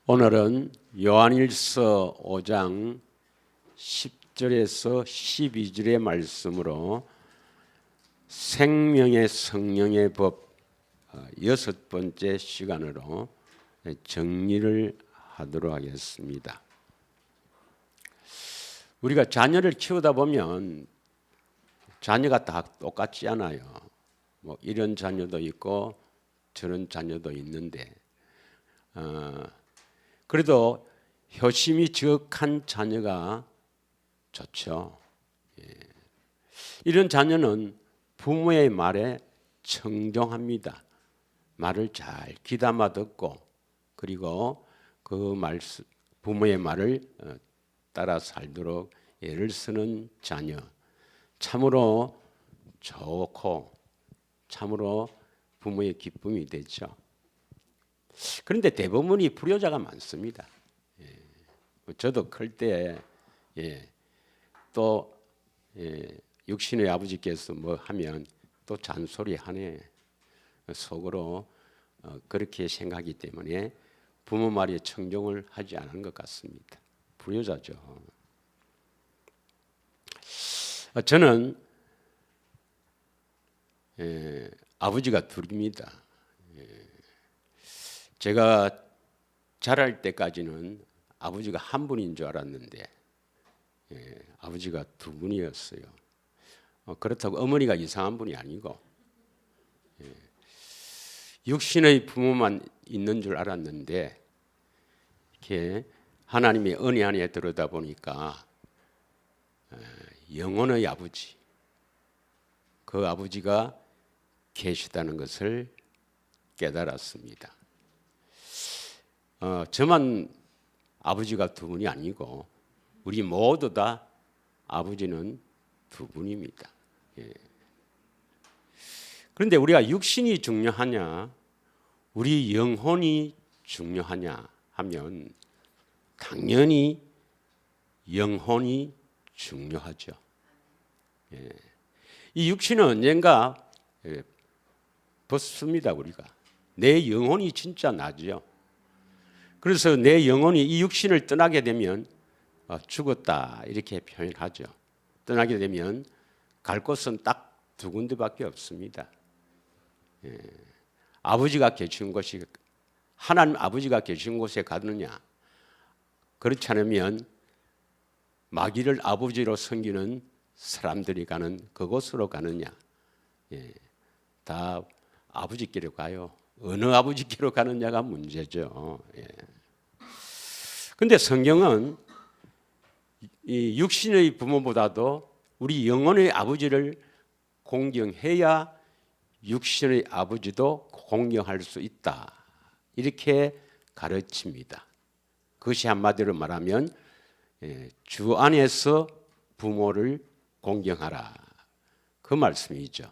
오늘은 요한일서 5장 10절에서 12절의 말씀으로 생명의 성령의 법 여섯 번째 시간으로 정리를 하도록 하겠습니다. 우리가 자녀를 키우다 보면 자녀가 다 똑같지 않아요. 뭐 이런 자녀도 있고 저런 자녀도 있는데 그래도 효심이 지극한 자녀가 좋죠. 이런 자녀는 부모의 말에 청종합니다. 말을 잘 귀담아 듣고 그리고 그 말씀 부모의 말을 따라 살도록 애를 쓰는 자녀, 참으로 좋고 참으로 부모의 기쁨이 되죠. 그런데 대부분이 불효자가 많습니다. 저도 클 때 또 육신의 아버지께서 뭐 하면 또 잔소리하네 속으로 그렇게 생각하기 때문에 부모 말에 청종을 하지 않은 것 같습니다. 불효자죠. 저는 아버지가 둘입니다. 제가 자랄 때까지는 아버지가 한 분인 줄 알았는데 아버지가 두 분이었어요. 그렇다고 어머니가 이상한 분이 아니고 육신의 부모만 있는 줄 알았는데 이렇게 하나님의 은혜 안에 들어다 보니까 영혼의 아버지, 그 아버지가 계시다는 것을 깨달았습니다. 저만 아버지가 두 분이 아니고 우리 모두 다 아버지는 두 분입니다. 그런데 우리가 육신이 중요하냐, 우리 영혼이 중요하냐 하면 당연히 영혼이 중요하죠. 이 육신은 언젠가 벗습니다. 우리가 내 영혼이 진짜 나죠. 그래서 내 영혼이 이 육신을 떠나게 되면 죽었다 이렇게 표현하죠. 떠나게 되면 갈 곳은 딱 두 군데밖에 없습니다. 아버지가 계신 곳이 하나님 아버지가 계신 곳에 가느냐, 그렇지 않으면 마귀를 아버지로 섬기는 사람들이 가는 그곳으로 가느냐, 다 아버지께로 가요. 어느 아버지께로 가느냐가 문제죠. 그런데 성경은 이 육신의 부모보다도 우리 영혼의 아버지를 공경해야 육신의 아버지도 공경할 수 있다. 이렇게 가르칩니다. 그것이 한마디로 말하면 주 안에서 부모를 공경하라. 그 말씀이죠.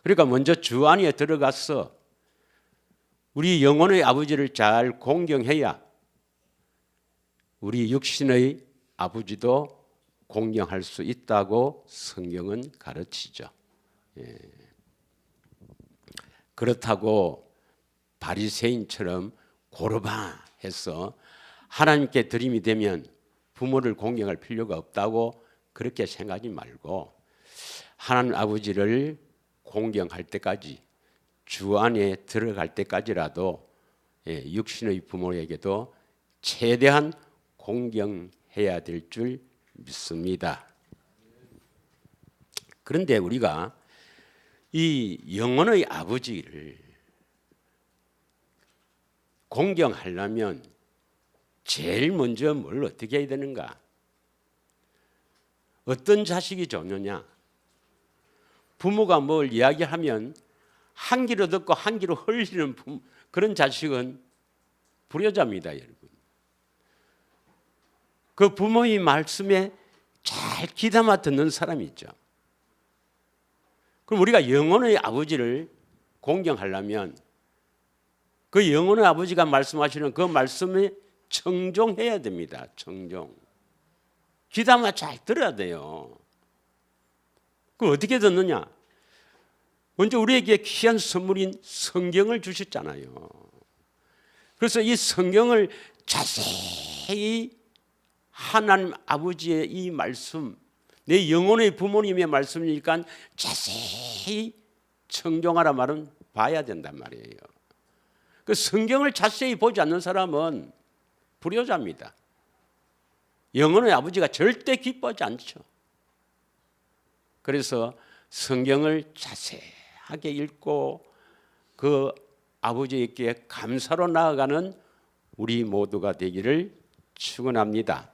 그러니까 먼저 주 안에 들어가서 우리 영혼의 아버지를 잘 공경해야 우리 육신의 아버지도 공경할 수 있다고 성경은 가르치죠. 그렇다고 바리새인처럼 고르바해서 하나님께 드림이 되면 부모를 공경할 필요가 없다고 그렇게 생각하지 말고 하나님 아버지를 공경할 때까지 주 안에 들어갈 때까지라도 육신의 부모에게도 최대한 공경해야 될 줄 믿습니다. 그런데 우리가 이 영혼의 아버지를 공경하려면 제일 먼저 뭘 어떻게 해야 되는가? 어떤 자식이 좋느냐? 부모가 뭘 이야기하면 한 귀로 듣고 한 귀로 흘리는 그런 자식은 불효자입니다, 여러분. 그 부모의 말씀에 잘 귀담아 듣는 사람이 있죠. 그럼 우리가 영혼의 아버지를 공경하려면 그 영혼의 아버지가 말씀하시는 그 말씀에 청종해야 됩니다. 청종. 귀담아 잘 들어야 돼요. 그럼 어떻게 듣느냐? 먼저 우리에게 귀한 선물인 성경을 주셨잖아요. 그래서 이 성경을 자세히 하나님 아버지의 이 말씀, 내 영혼의 부모님의 말씀이니까 자세히 청종하라 말은 봐야 된단 말이에요. 그 성경을 자세히 보지 않는 사람은 불효자입니다. 영혼의 아버지가 절대 기뻐하지 않죠. 그래서 성경을 자세하게 읽고 그 아버지께 감사로 나아가는 우리 모두가 되기를 축원합니다.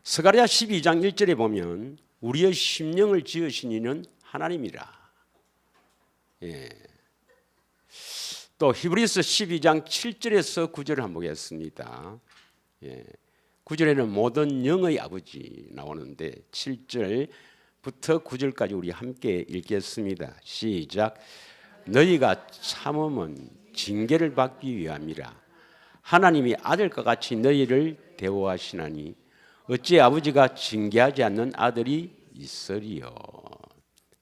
스가랴 12장 1절에 보면 우리의 심령을 지으신 이는 하나님이라. 예. 또 히브리서 12장 7절에서 9절을 한번 보겠습니다. 예. 9절에는 모든 영의 아버지 나오는데 7절부터 9절까지 우리 함께 읽겠습니다. 시작. 너희가 참음은 징계를 받기 위함이라. 하나님이 아들과 같이 너희를 대우하시나니 어찌 아버지가 징계하지 않는 아들이 있으리요.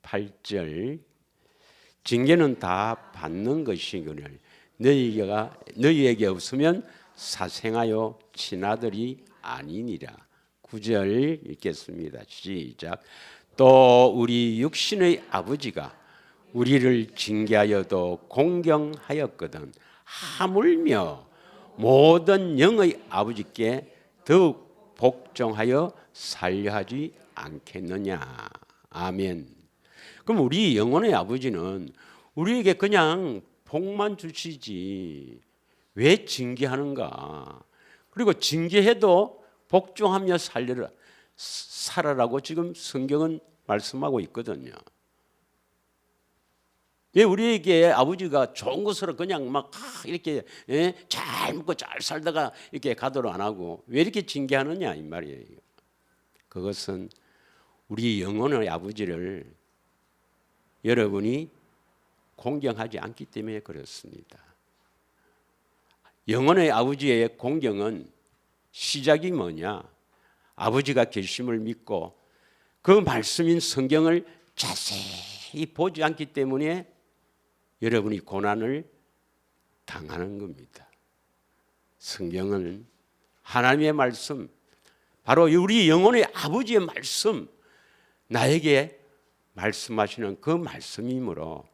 8절. 징계는 다 받는 것이거늘 너희에게 없으면 사생하여 친아들이 아니니라. 9절 읽겠습니다. 시작. 또 우리 육신의 아버지가 우리를 징계하여도 공경하였거든 하물며 모든 영의 아버지께 더욱 복종하여 살려하지 않겠느냐. 아멘. 그럼 우리 영혼의 아버지는 우리에게 그냥 복만 주시지 왜 징계하는가? 그리고 징계해도 복종하며 살아라고 지금 성경은 말씀하고 있거든요. 왜 우리에게 아버지가 좋은 것으로 그냥 막 이렇게 잘 먹고 잘 살다가 이렇게 가도록 안 하고 왜 이렇게 징계하느냐 이 말이에요. 그것은 우리 영혼의 아버지를 여러분이 공경하지 않기 때문에 그렇습니다. 영혼의 아버지의 공경은 시작이 뭐냐? 아버지가 계심을 믿고 그 말씀인 성경을 자세히 보지 않기 때문에 여러분이 고난을 당하는 겁니다. 성경은 하나님의 말씀, 바로 우리 영혼의 아버지의 말씀, 나에게 말씀하시는 그 말씀이므로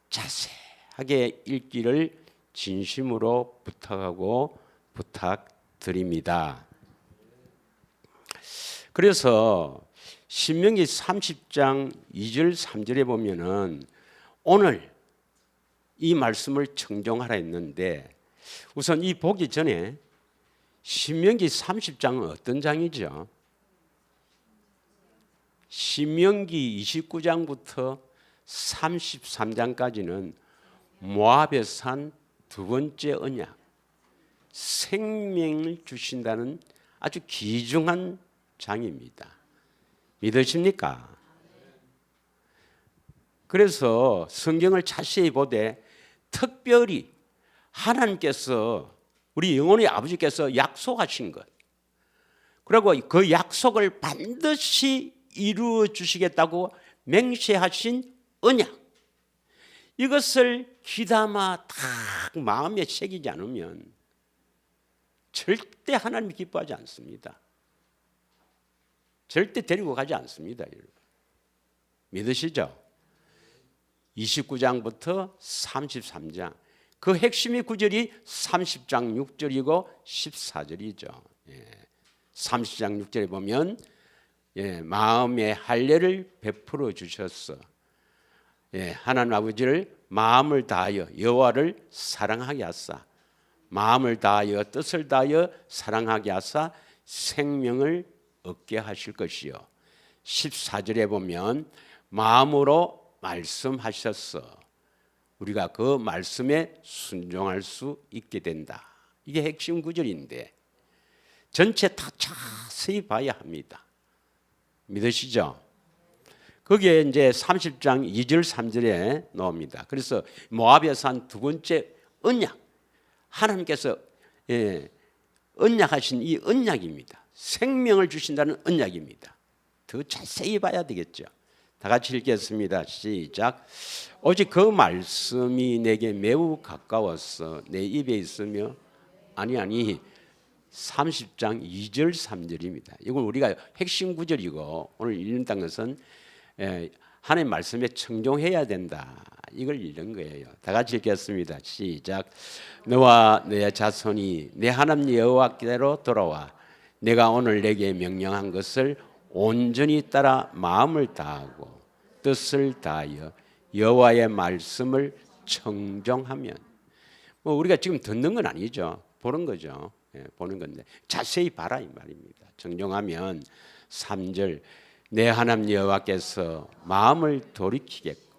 자세하게 읽기를 진심으로 부탁하고 부탁드립니다. 그래서 신명기 30장 2절 3절에 보면은 오늘 이 말씀을 청종하라 했는데 우선 이 보기 전에 신명기 30장은 어떤 장이죠? 신명기 29장부터 33장까지는 모압의 산 두 번째 언약, 생명을 주신다는 아주 귀중한 장입니다. 믿으십니까? 그래서 성경을 자세히 보되 특별히 하나님께서 우리 영혼의 아버지께서 약속하신 것, 그리고 그 약속을 반드시 이루어 주시겠다고 맹세하신 언약, 이것을 귀담아 딱 마음에 새기지 않으면 절대 하나님이 기뻐하지 않습니다. 절대 데리고 가지 않습니다. 여러분. 믿으시죠? 29장부터 33장 그 핵심의 구절이 30장 6절이고 14절이죠. 30장 6절에 보면 마음의 할례를 베풀어 주셨어. 하나님 아버지를 마음을 다하여 여호와를 사랑하게 하사, 마음을 다하여 뜻을 다하여 사랑하게 하사 생명을 얻게 하실 것이요. 14절에 보면 마음으로 말씀하셨어. 우리가 그 말씀에 순종할 수 있게 된다. 이게 핵심 구절인데 전체 다 자세히 봐야 합니다. 믿으시죠? 거기에 이제 30장 2절 3절에 나옵니다. 그래서 모압의 산 두 번째 언약, 하나님께서 언약하신 이 언약입니다. 생명을 주신다는 언약입니다. 더 자세히 봐야 되겠죠. 다 같이 읽겠습니다. 시작. 오직 그 말씀이 내게 매우 가까웠어 내 입에 있으며 아니 30장 2절 3절입니다. 이건 우리가 핵심 구절이고 오늘 읽는다는 것은 하나님 말씀에 청종해야 된다. 이걸 읽는 거예요. 다 같이 읽겠습니다. 시작. 너와 너의 자손이 내 하나님 여호와께로 돌아와 내가 오늘 내게 명령한 것을 온전히 따라 마음을 다하고 뜻을 다하여 여호와의 말씀을 청종하면, 뭐 우리가 지금 듣는 건 아니죠. 보는 거죠. 보는 건데 자세히 봐라 이 말입니다. 청종하면 3절 내 하나님 여호와께서 마음을 돌이키겠고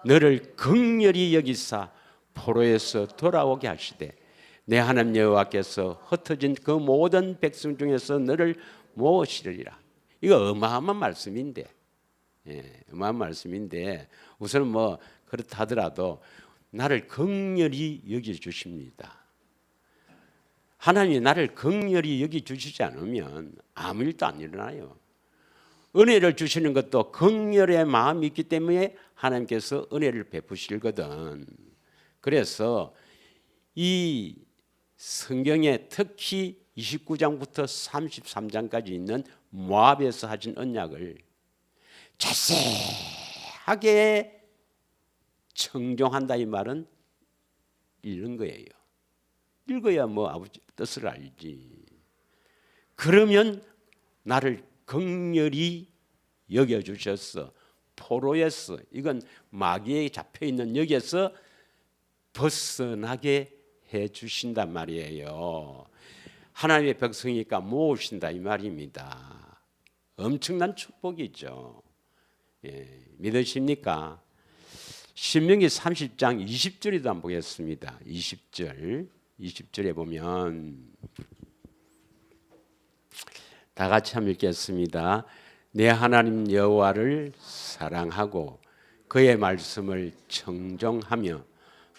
너를 긍휼히 여기사 포로에서 돌아오게 하시되 내 하나님 여호와께서 흩어진 그 모든 백성 중에서 너를 모으시리라. 이거 어마어마한 말씀인데, 어마어마한 말씀인데 우선은 뭐 그렇다 하더라도 나를 긍휼히 여겨 주십니다. 하나님이 나를 긍휼히 여기 주시지 않으면 아무 일도 안 일어나요. 은혜를 주시는 것도 긍휼의 마음이 있기 때문에 하나님께서 은혜를 베푸시거든. 그래서 이 성경에 특히 29장부터 33장까지 있는 모압에서 하신 언약을 자세하게 청종한다 이 말은 이런 거예요. 읽어야 뭐 아버지 뜻을 알지. 그러면 나를 긍휼히 여겨주셨어. 포로에서, 이건 마귀에 잡혀있는 여기에서 벗어나게 해주신단 말이에요. 하나님의 백성이니까 모으신다 이 말입니다. 엄청난 축복이죠. 믿으십니까? 신명기 30장 20절에도 한번 보겠습니다. 20절에 보면 다 같이 한번 읽겠습니다. 내 하나님 여호와를 사랑하고 그의 말씀을 청종하며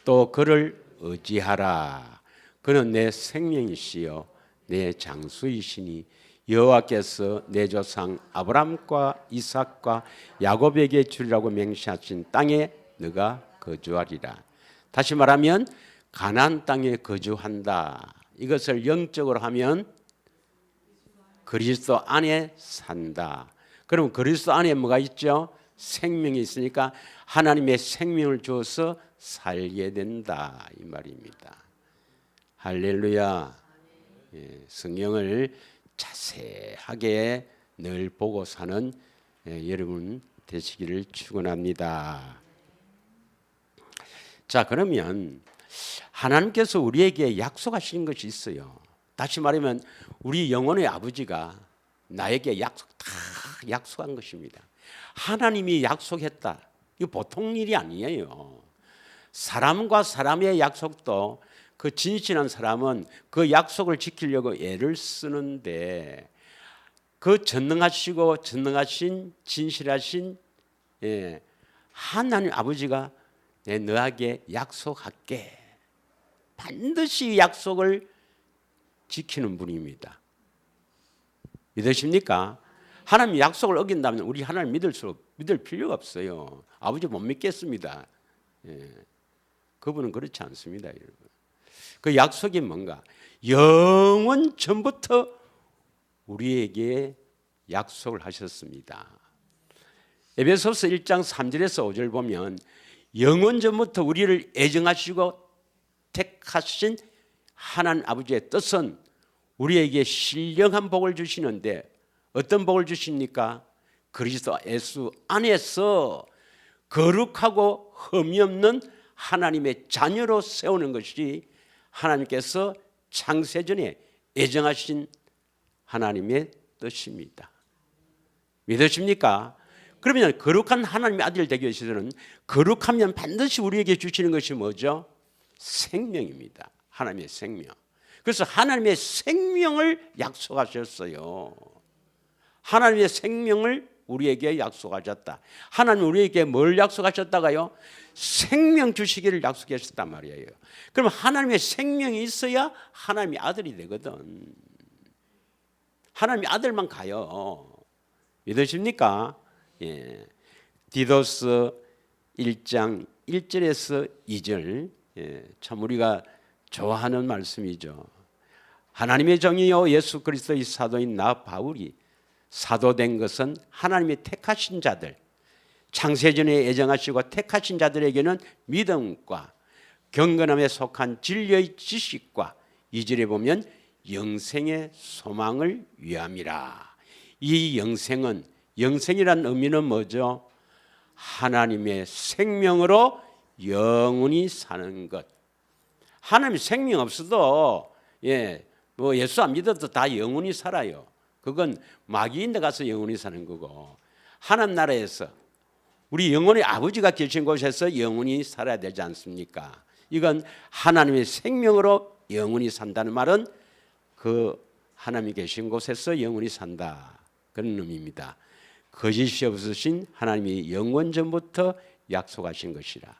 또 그를 의지하라. 그는 내 생명이시요 내 장수이시니 여호와께서 내 조상 아브람과 이삭과 야곱에게 주리라고 맹세하신 땅에 너가 거주하리라. 다시 말하면 가나안 땅에 거주한다. 이것을 영적으로 하면 그리스도 안에 산다. 그럼 그리스도 안에 뭐가 있죠? 생명이 있으니까 하나님의 생명을 주어서 살게 된다 이 말입니다. 할렐루야. 성경을 자세하게 늘 보고 사는 여러분 되시기를 축원합니다. 자, 그러면 하나님께서 우리에게 약속하신 것이 있어요. 다시 말하면 우리 영혼의 아버지가 나에게 약속한 것입니다. 하나님이 약속했다. 이거 보통 일이 아니에요. 사람과 사람의 약속도 그 진실한 사람은 그 약속을 지키려고 애를 쓰는데 그 전능하시고 전능하신 진실하신 하나님 아버지가 너에게 약속할게. 반드시 약속을 지키는 분입니다. 믿으십니까? 하나님 약속을 어긴다면 우리 하나님 믿을 필요가 없어요. 아버지 못 믿겠습니다. 그분은 그렇지 않습니다, 여러분. 그 약속이 뭔가? 영원 전부터 우리에게 약속을 하셨습니다. 에베소서 1장 3절에서 5절 보면 영원 전부터 우리를 애정하시고 택하신 하나님 아버지의 뜻은 우리에게 신령한 복을 주시는데 어떤 복을 주십니까? 그리스도 예수 안에서 거룩하고 흠이 없는 하나님의 자녀로 세우는 것이 하나님께서 창세전에 애정하신 하나님의 뜻입니다. 믿으십니까? 그러면 거룩한 하나님의 아들 되기 위해서는 거룩하면 반드시 우리에게 주시는 것이 뭐죠? 생명입니다. 하나님의 생명. 그래서 하나님의 생명을 약속하셨어요. 하나님의 생명을 우리에게 약속하셨다. 하나님 우리에게 뭘 약속하셨다가요? 생명 주시기를 약속하셨단 말이에요. 그럼 하나님의 생명이 있어야 하나님의 아들이 되거든. 하나님의 아들만 가요. 믿으십니까? 디도스 1장 1절에서 2절 참 우리가 좋아하는 말씀이죠. 하나님의 정의요 예수 그리스도의 사도인 나 바울이 사도된 것은 하나님의 택하신 자들, 창세전에 애정하시고 택하신 자들에게는 믿음과 경건함에 속한 진리의 지식과 2절에 보면 영생의 소망을 위함이라. 이 영생이란 의미는 뭐죠? 하나님의 생명으로 영원히 사는 것. 하나님 생명 없어도 뭐 예수 안 믿어도 다 영원히 살아요. 그건 마귀인데 가서 영원히 사는 거고, 하나님 나라에서 우리 영혼의 아버지가 계신 곳에서 영원히 살아야 되지 않습니까? 이건 하나님의 생명으로 영원히 산다는 말은 그 하나님이 계신 곳에서 영원히 산다, 그런 의미입니다. 거짓이 없으신 하나님이 영원 전부터 약속하신 것이라.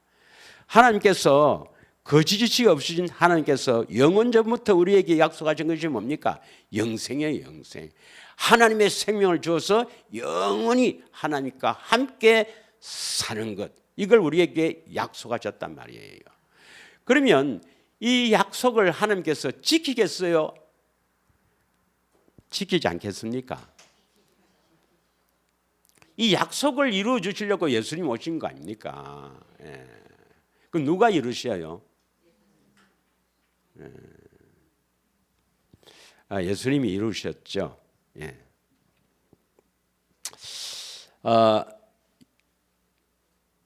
하나님께서 거짓이 없으신 하나님께서 영원 전부터 우리에게 약속하신 것이 뭡니까? 영생이에요. 영생. 하나님의 생명을 주어서 영원히 하나님과 함께 사는 것, 이걸 우리에게 약속하셨단 말이에요. 그러면 이 약속을 하나님께서 지키겠어요? 지키지 않겠습니까? 이 약속을 이루어 주시려고 예수님 오신 거 아닙니까? 그럼 누가 이루셔요? 예수님이 이루셨죠.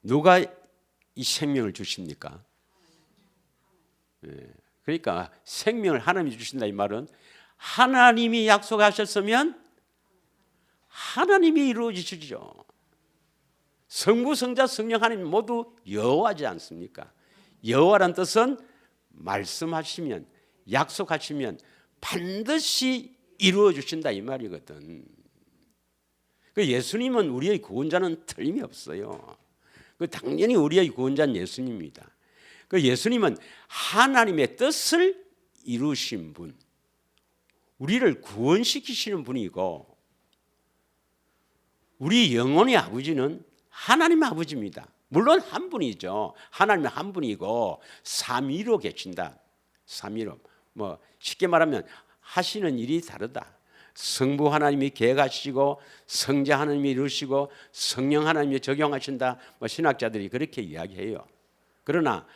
누가 이 생명을 주십니까? 그러니까 생명을 하나님이 주신다, 이 말은 하나님이 약속하셨으면 하나님이 이루어 주시죠. 성부, 성자, 성령 하나님 모두 여호와지 않습니까? 여호와란 뜻은 말씀하시면, 약속하시면 반드시 이루어 주신다, 이 말이거든. 예수님은 우리의 구원자는 틀림이 없어요. 당연히 우리의 구원자는 예수님입니다. 예수님은 하나님의 뜻을 이루신 분, 우리를 구원시키시는 분이고, 우리 영혼의 아버지는 하나님 아버지입니다. 물론 한 분이죠. 하나님은 한 분이고 삼위로 계신다. 삼위로. 뭐 쉽게 말하면 하시는 일이 다르다. 성부 하나님이 계획하시고, 성자 하나님이 이루시고, 성령 하나님이 적용하신다. 뭐 신학자들이 그렇게 이야기해요. 그러나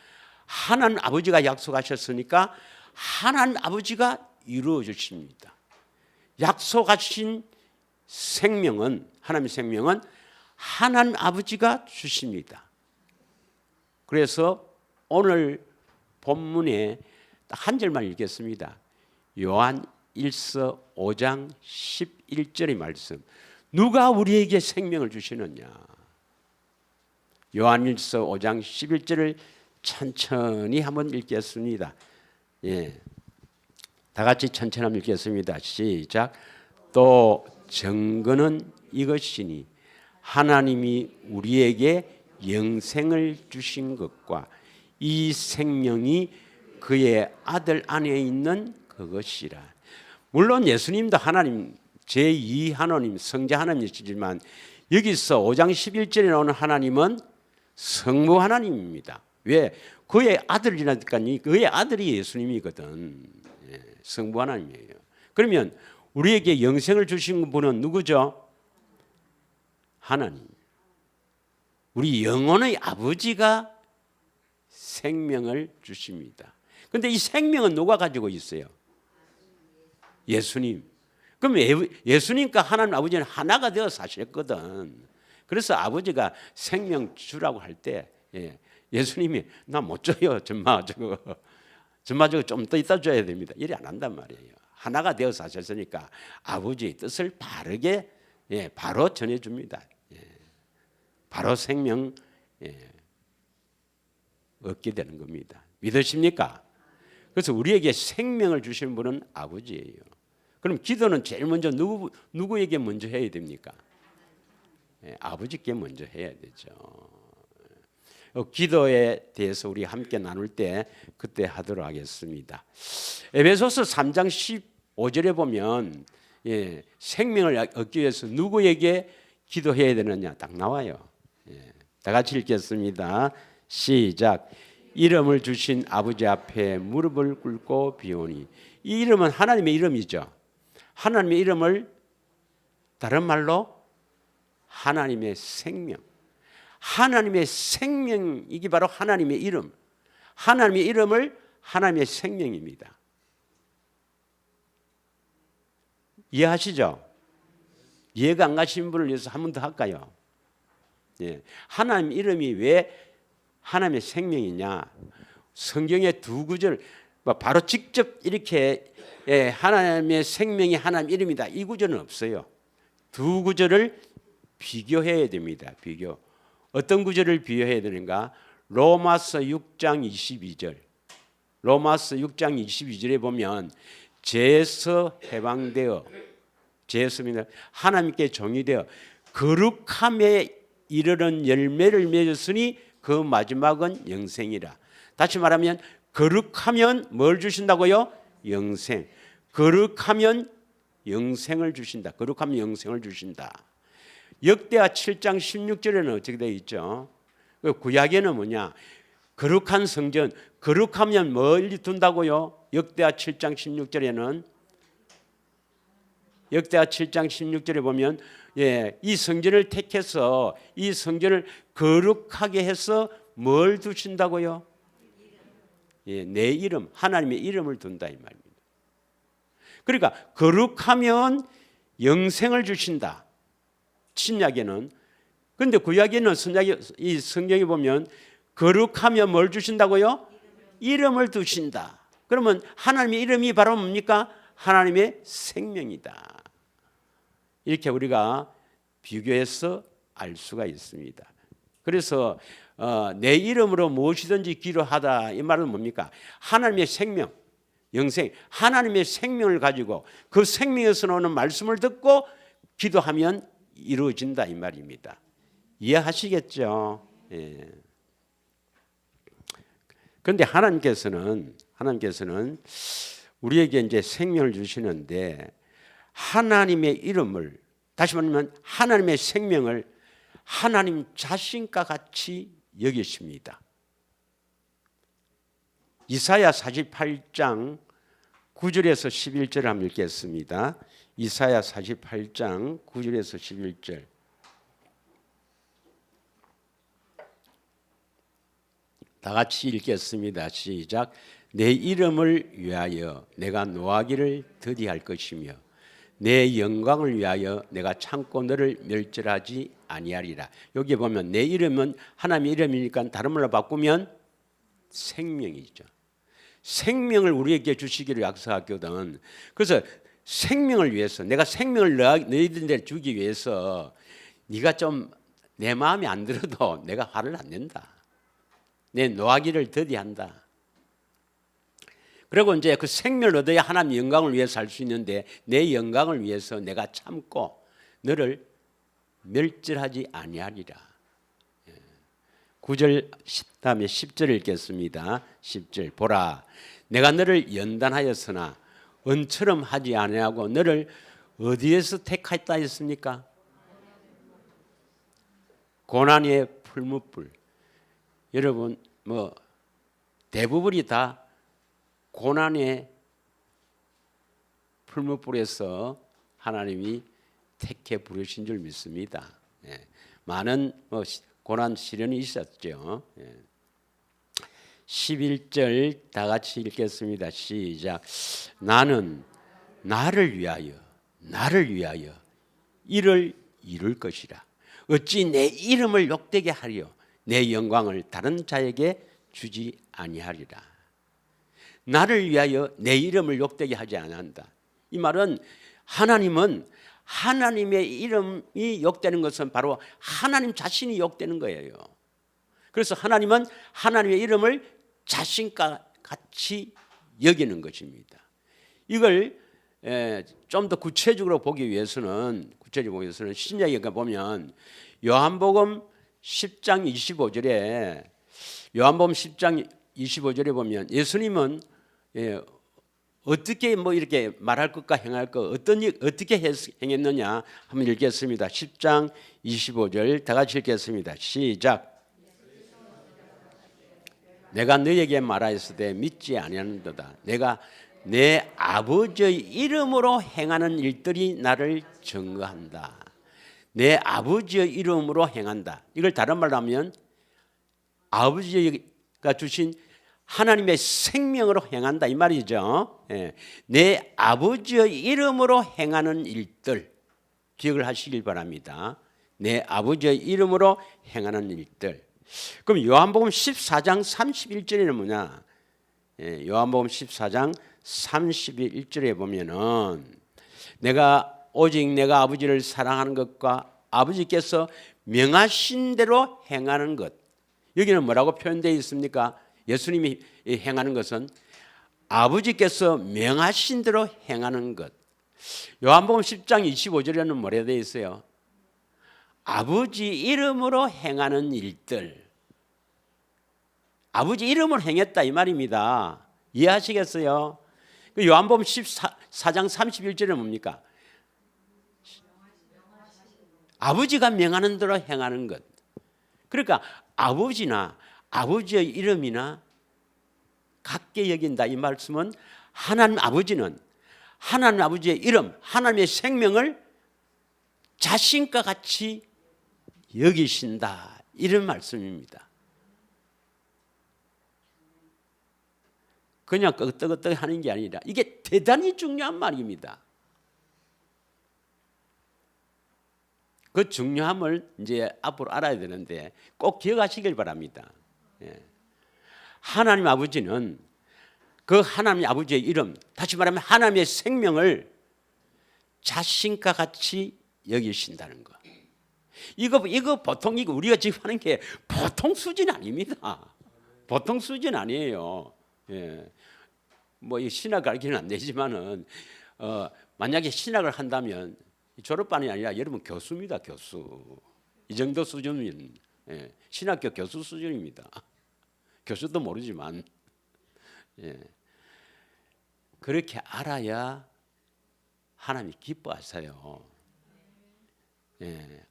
하나님 아버지가 약속하셨으니까 하나님 아버지가 이루어 주십니다. 약속하신 생명은, 하나님의 생명은 하나님 아버지가 주십니다. 그래서 오늘 본문에 한 절만 읽겠습니다. 요한 1서 5장 11절의 말씀. 누가 우리에게 생명을 주시느냐? 요한 1서 5장 11절을 천천히 한번 읽겠습니다. 다 같이 천천히 한번 읽겠습니다. 시작. 또 증거는 이것이니 하나님이 우리에게 영생을 주신 것과 이 생명이 그의 아들 안에 있는 그것이라. 물론 예수님도 하나님, 제2 하나님, 성자 하나님이시지만 여기서 5장 11절에 나오는 하나님은 성부 하나님입니다. 왜? 그의 아들이라니까, 그의 아들이 예수님이거든. 성부 하나님이에요. 그러면 우리에게 영생을 주신 분은 누구죠? 하나님. 우리 영혼의 아버지가 생명을 주십니다. 그런데 이 생명은 누가 가지고 있어요? 예수님. 그럼 예수님과 하나님 아버지는 하나가 되어 사셨거든. 그래서 아버지가 생명 주라고 할 때 예수님이 나 못 줘요. 전마 저거 좀 더 이따 줘야 됩니다. 이래 안 한단 말이에요. 하나가 되어 사셨으니까 아버지의 뜻을 바르게 바로 전해줍니다. 바로 생명 얻게 되는 겁니다. 믿으십니까? 그래서 우리에게 생명을 주시는 분은 아버지예요. 그럼 기도는 제일 먼저 누구에게 먼저 해야 됩니까? 아버지께 먼저 해야 되죠. 기도에 대해서 우리 함께 나눌 때 그때 하도록 하겠습니다. 에베소서 3장 15절에 보면 생명을 얻기 위해서 누구에게 기도해야 되느냐 딱 나와요. 다 같이 읽겠습니다. 시작. 이름을 주신 아버지 앞에 무릎을 꿇고 비오니 이 이름은 하나님의 이름이죠. 하나님의 이름을 다른 말로 하나님의 생명. 하나님의 생명, 이게 바로 하나님의 이름. 하나님의 이름을 하나님의 생명입니다. 이해하시죠? 이해가 안 가시는 분을 위해서 한 번 더 할까요? 예. 하나님 이름이 왜 하나님의 생명이냐? 성경의 두 구절 바로 직접 이렇게 하나님의 생명이 하나님 이름이다, 이 구절은 없어요. 두 구절을 비교해야 됩니다. 비교. 어떤 구절을 비교해야 되는가? 로마서 6장 22절. 로마서 6장 22절에 보면 죄에서 해방되어, 죄에서입니다. 하나님께 종이되어 거룩함에 이르는 열매를 맺었으니 그 마지막은 영생이라. 다시 말하면 거룩하면 뭘 주신다고요? 영생. 거룩하면 영생을 주신다. 거룩하면 영생을 주신다. 역대하 7장 16절에는 어떻게 되어 있죠? 구약에는 뭐냐? 거룩한 성전, 거룩하면 멀리 둔다고요? 역대하 7장 16절에는, 역대하 7장 16절에 보면 이 성전을 택해서 이 성전을 거룩하게 해서 뭘 두신다고요? 내 이름, 하나님의 이름을 둔다 이 말입니다. 그러니까 거룩하면 영생을 주신다. 신약에는. 그런데 구약에는 이 성경에 보면 거룩하면 뭘 주신다고요? 이름을 두신다. 그러면 하나님의 이름이 바로 뭡니까? 하나님의 생명이다. 이렇게 우리가 비교해서 알 수가 있습니다. 그래서 내 이름으로 무엇이든지 기도하다, 이 말은 뭡니까? 하나님의 생명, 영생, 하나님의 생명을 가지고 그 생명에서 나오는 말씀을 듣고 기도하면 이루어진다 이 말입니다. 이해하시겠죠? 예. 그런데 하나님께서는 우리에게 이제 생명을 주시는데 하나님의 이름을, 다시 말하면 하나님의 생명을 하나님 자신과 같이 여기십니다. 이사야 48장 9절에서 11절 한번 읽겠습니다. 이사야 48장 9절에서 11절. 다 같이 읽겠습니다. 시작. 내 이름을 위하여 내가 노하기를 더디할 것이며 내 영광을 위하여 내가 참고 너를 멸절하지 아니하리라. 여기 보면 내 이름은 하나님의 이름이니까 다른 말로 바꾸면 생명이죠. 생명을 우리에게 주시기를 약속하거든. 그래서 생명을 위해서, 내가 생명을 너희들한테 주기 위해서 네가 좀 내 마음에 안 들어도 내가 화를 안 낸다. 내 노하기를 더디한다. 그리고 이제 그 생명을 얻어야 하나님 영광을 위해서 살 수 있는데 내 영광을 위해서 내가 참고 너를 멸절하지 아니하리라. 9절 다음에 10절 읽겠습니다. 10절. 보라, 내가 너를 연단하였으나 은처럼 하지 아니하고 너를 어디에서 택했다 했습니까? 고난의 풀무불. 여러분 뭐 대부분이 다 고난의 풀무불에서 하나님이 택해 부르신 줄 믿습니다. 많은 고난 시련이 있었죠. 11절 다 같이 읽겠습니다. 시작. 나는 나를 위하여 이를 이룰 것이라. 어찌 내 이름을 욕되게 하려 내 영광을 다른 자에게 주지 아니하리라. 나를 위하여 내 이름을 욕되게 하지 않는다. 이 말은 하나님은 하나님의 이름이 욕되는 것은 바로 하나님 자신이 욕되는 거예요. 그래서 하나님은 하나님의 이름을 자신과 같이 여기는 것입니다. 이걸 좀 더 구체적으로 보기 위해서는 신약에 보면 요한복음 10장 25절에 보면 예수님은 어떻게 이렇게 말할 것과 행할 것 어떻게 행했느냐 한번 읽겠습니다. 10장 25절 다 같이 읽겠습니다. 시작. 내가 너에게 말하였으되 믿지 아니하는도다. 내가 내 아버지의 이름으로 행하는 일들이 나를 증거한다. 내 아버지의 이름으로 행한다. 이걸 다른 말로 하면 아버지가 주신 하나님의 생명으로 행한다 이 말이죠. 예. 내 아버지의 이름으로 행하는 일들 기억을 하시길 바랍니다. 내 아버지의 이름으로 행하는 일들. 그럼 요한복음 14장 31절에는 뭐냐? 예, 요한복음 14장 31절에 보면은 오직 내가 아버지를 사랑하는 것과 아버지께서 명하신 대로 행하는 것. 여기는 뭐라고 표현되어 있습니까? 예수님이 행하는 것은 아버지께서 명하신 대로 행하는 것. 요한복음 10장 25절에는 뭐라 되어 있어요? 아버지 이름으로 행하는 일들. 아버지 이름으로 행했다 이 말입니다. 이해하시겠어요? 요한복음 14장 31절은 뭡니까? 아버지가 명하는 대로 행하는 것. 그러니까 아버지나 아버지의 이름이나 같게 여긴다 이 말씀은 하나님 아버지는 하나님 아버지의 이름, 하나님의 생명을 자신과 같이 여기신다 이런 말씀입니다. 그냥 끄떡끄떡 하는 게 아니라 이게 대단히 중요한 말입니다. 그 중요함을 이제 앞으로 알아야 되는데 꼭 기억하시길 바랍니다. 하나님 아버지는 그 하나님 아버지의 이름, 다시 말하면 하나님의 생명을 자신과 같이 여기신다는 거. 이거 보통 우리가 지금 하는 게 보통 수준 아닙니다. 보통 수준 아니에요. 예. 뭐 이 신학 가르치는 안 되지만은 만약에 신학을 한다면 졸업반이 아니라 여러분 교수입니다. 교수. 이 정도 수준은 신학교 교수 수준입니다. 교수도 모르지만 그렇게 알아야 하나님이 기뻐하세요.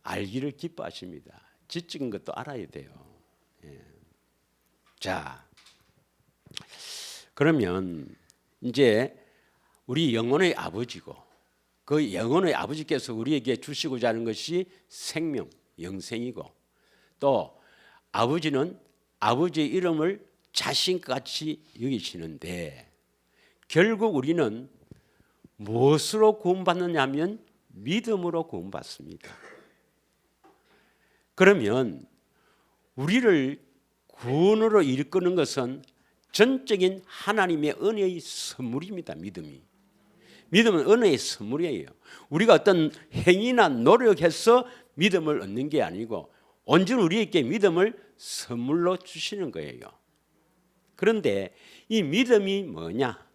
알기를 기뻐하십니다. 지적인 것도 알아야 돼요. 자, 그러면 이제 우리 영혼의 아버지고 그 영혼의 아버지께서 우리에게 주시고자 하는 것이 생명, 영생이고 또 아버지는 아버지의 이름을 자신같이 여기시는데 결국 우리는 무엇으로 구원받느냐 하면 믿음으로 구원받습니다. 그러면 우리를 구원으로 이끄는 것은 전적인 하나님의 은혜의 선물입니다. 믿음은 은혜의 선물이에요. 우리가 어떤 행위나 노력해서 믿음을 얻는 게 아니고 온전히 우리에게 믿음을 선물로 주시는 거예요. 그런데 이 믿음이 뭐냐?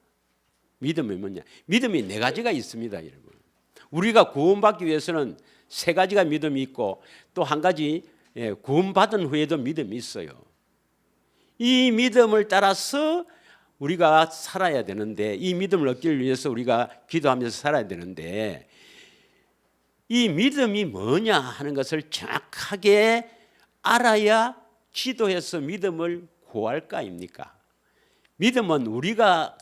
믿음이 네 가지가 있습니다, 여러분. 우리가 구원받기 위해서는 세 가지가 믿음이 있고 또 한 가지 구원받은 후에도 믿음이 있어요. 이 믿음을 따라서 우리가 살아야 되는데 이 믿음을 얻기 위해서 우리가 기도하면서 살아야 되는데 이 믿음이 뭐냐 하는 것을 정확하게 알아야 기도해서 믿음을 구할 거 아닙니까? 믿음은 우리가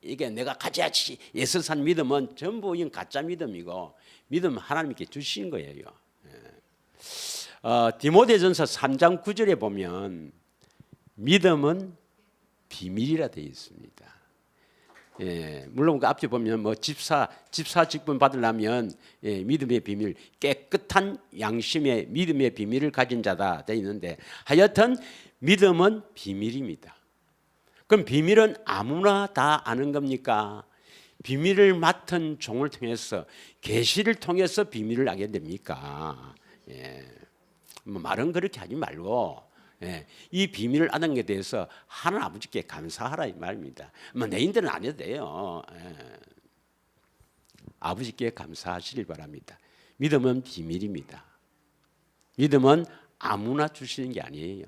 이게 내가 가져야지 예수 산 믿음은 전부 가짜 믿음이고 믿음은 하나님께 주신 거예요. 디모데전서 3장 9절에 보면 믿음은 비밀이라 되어 있습니다. 물론 그 앞에 보면 뭐 집사 직분 받으려면 믿음의 비밀, 깨끗한 양심의 믿음의 비밀을 가진 자다 되어 있는데 하여튼 믿음은 비밀입니다. 그럼 비밀은 아무나 다 아는 겁니까? 비밀을 맡은 종을 통해서 계시를 통해서 비밀을 알게 됩니까? 뭐 말은 그렇게 하지 말고 이 비밀을 아는 것에 대해서 하나님 아버지께 감사하라 이 말입니다. 뭐 내 인들은 안 해도 돼요. 아버지께 감사하시길 바랍니다. 믿음은 비밀입니다. 믿음은 아무나 주시는 게 아니에요.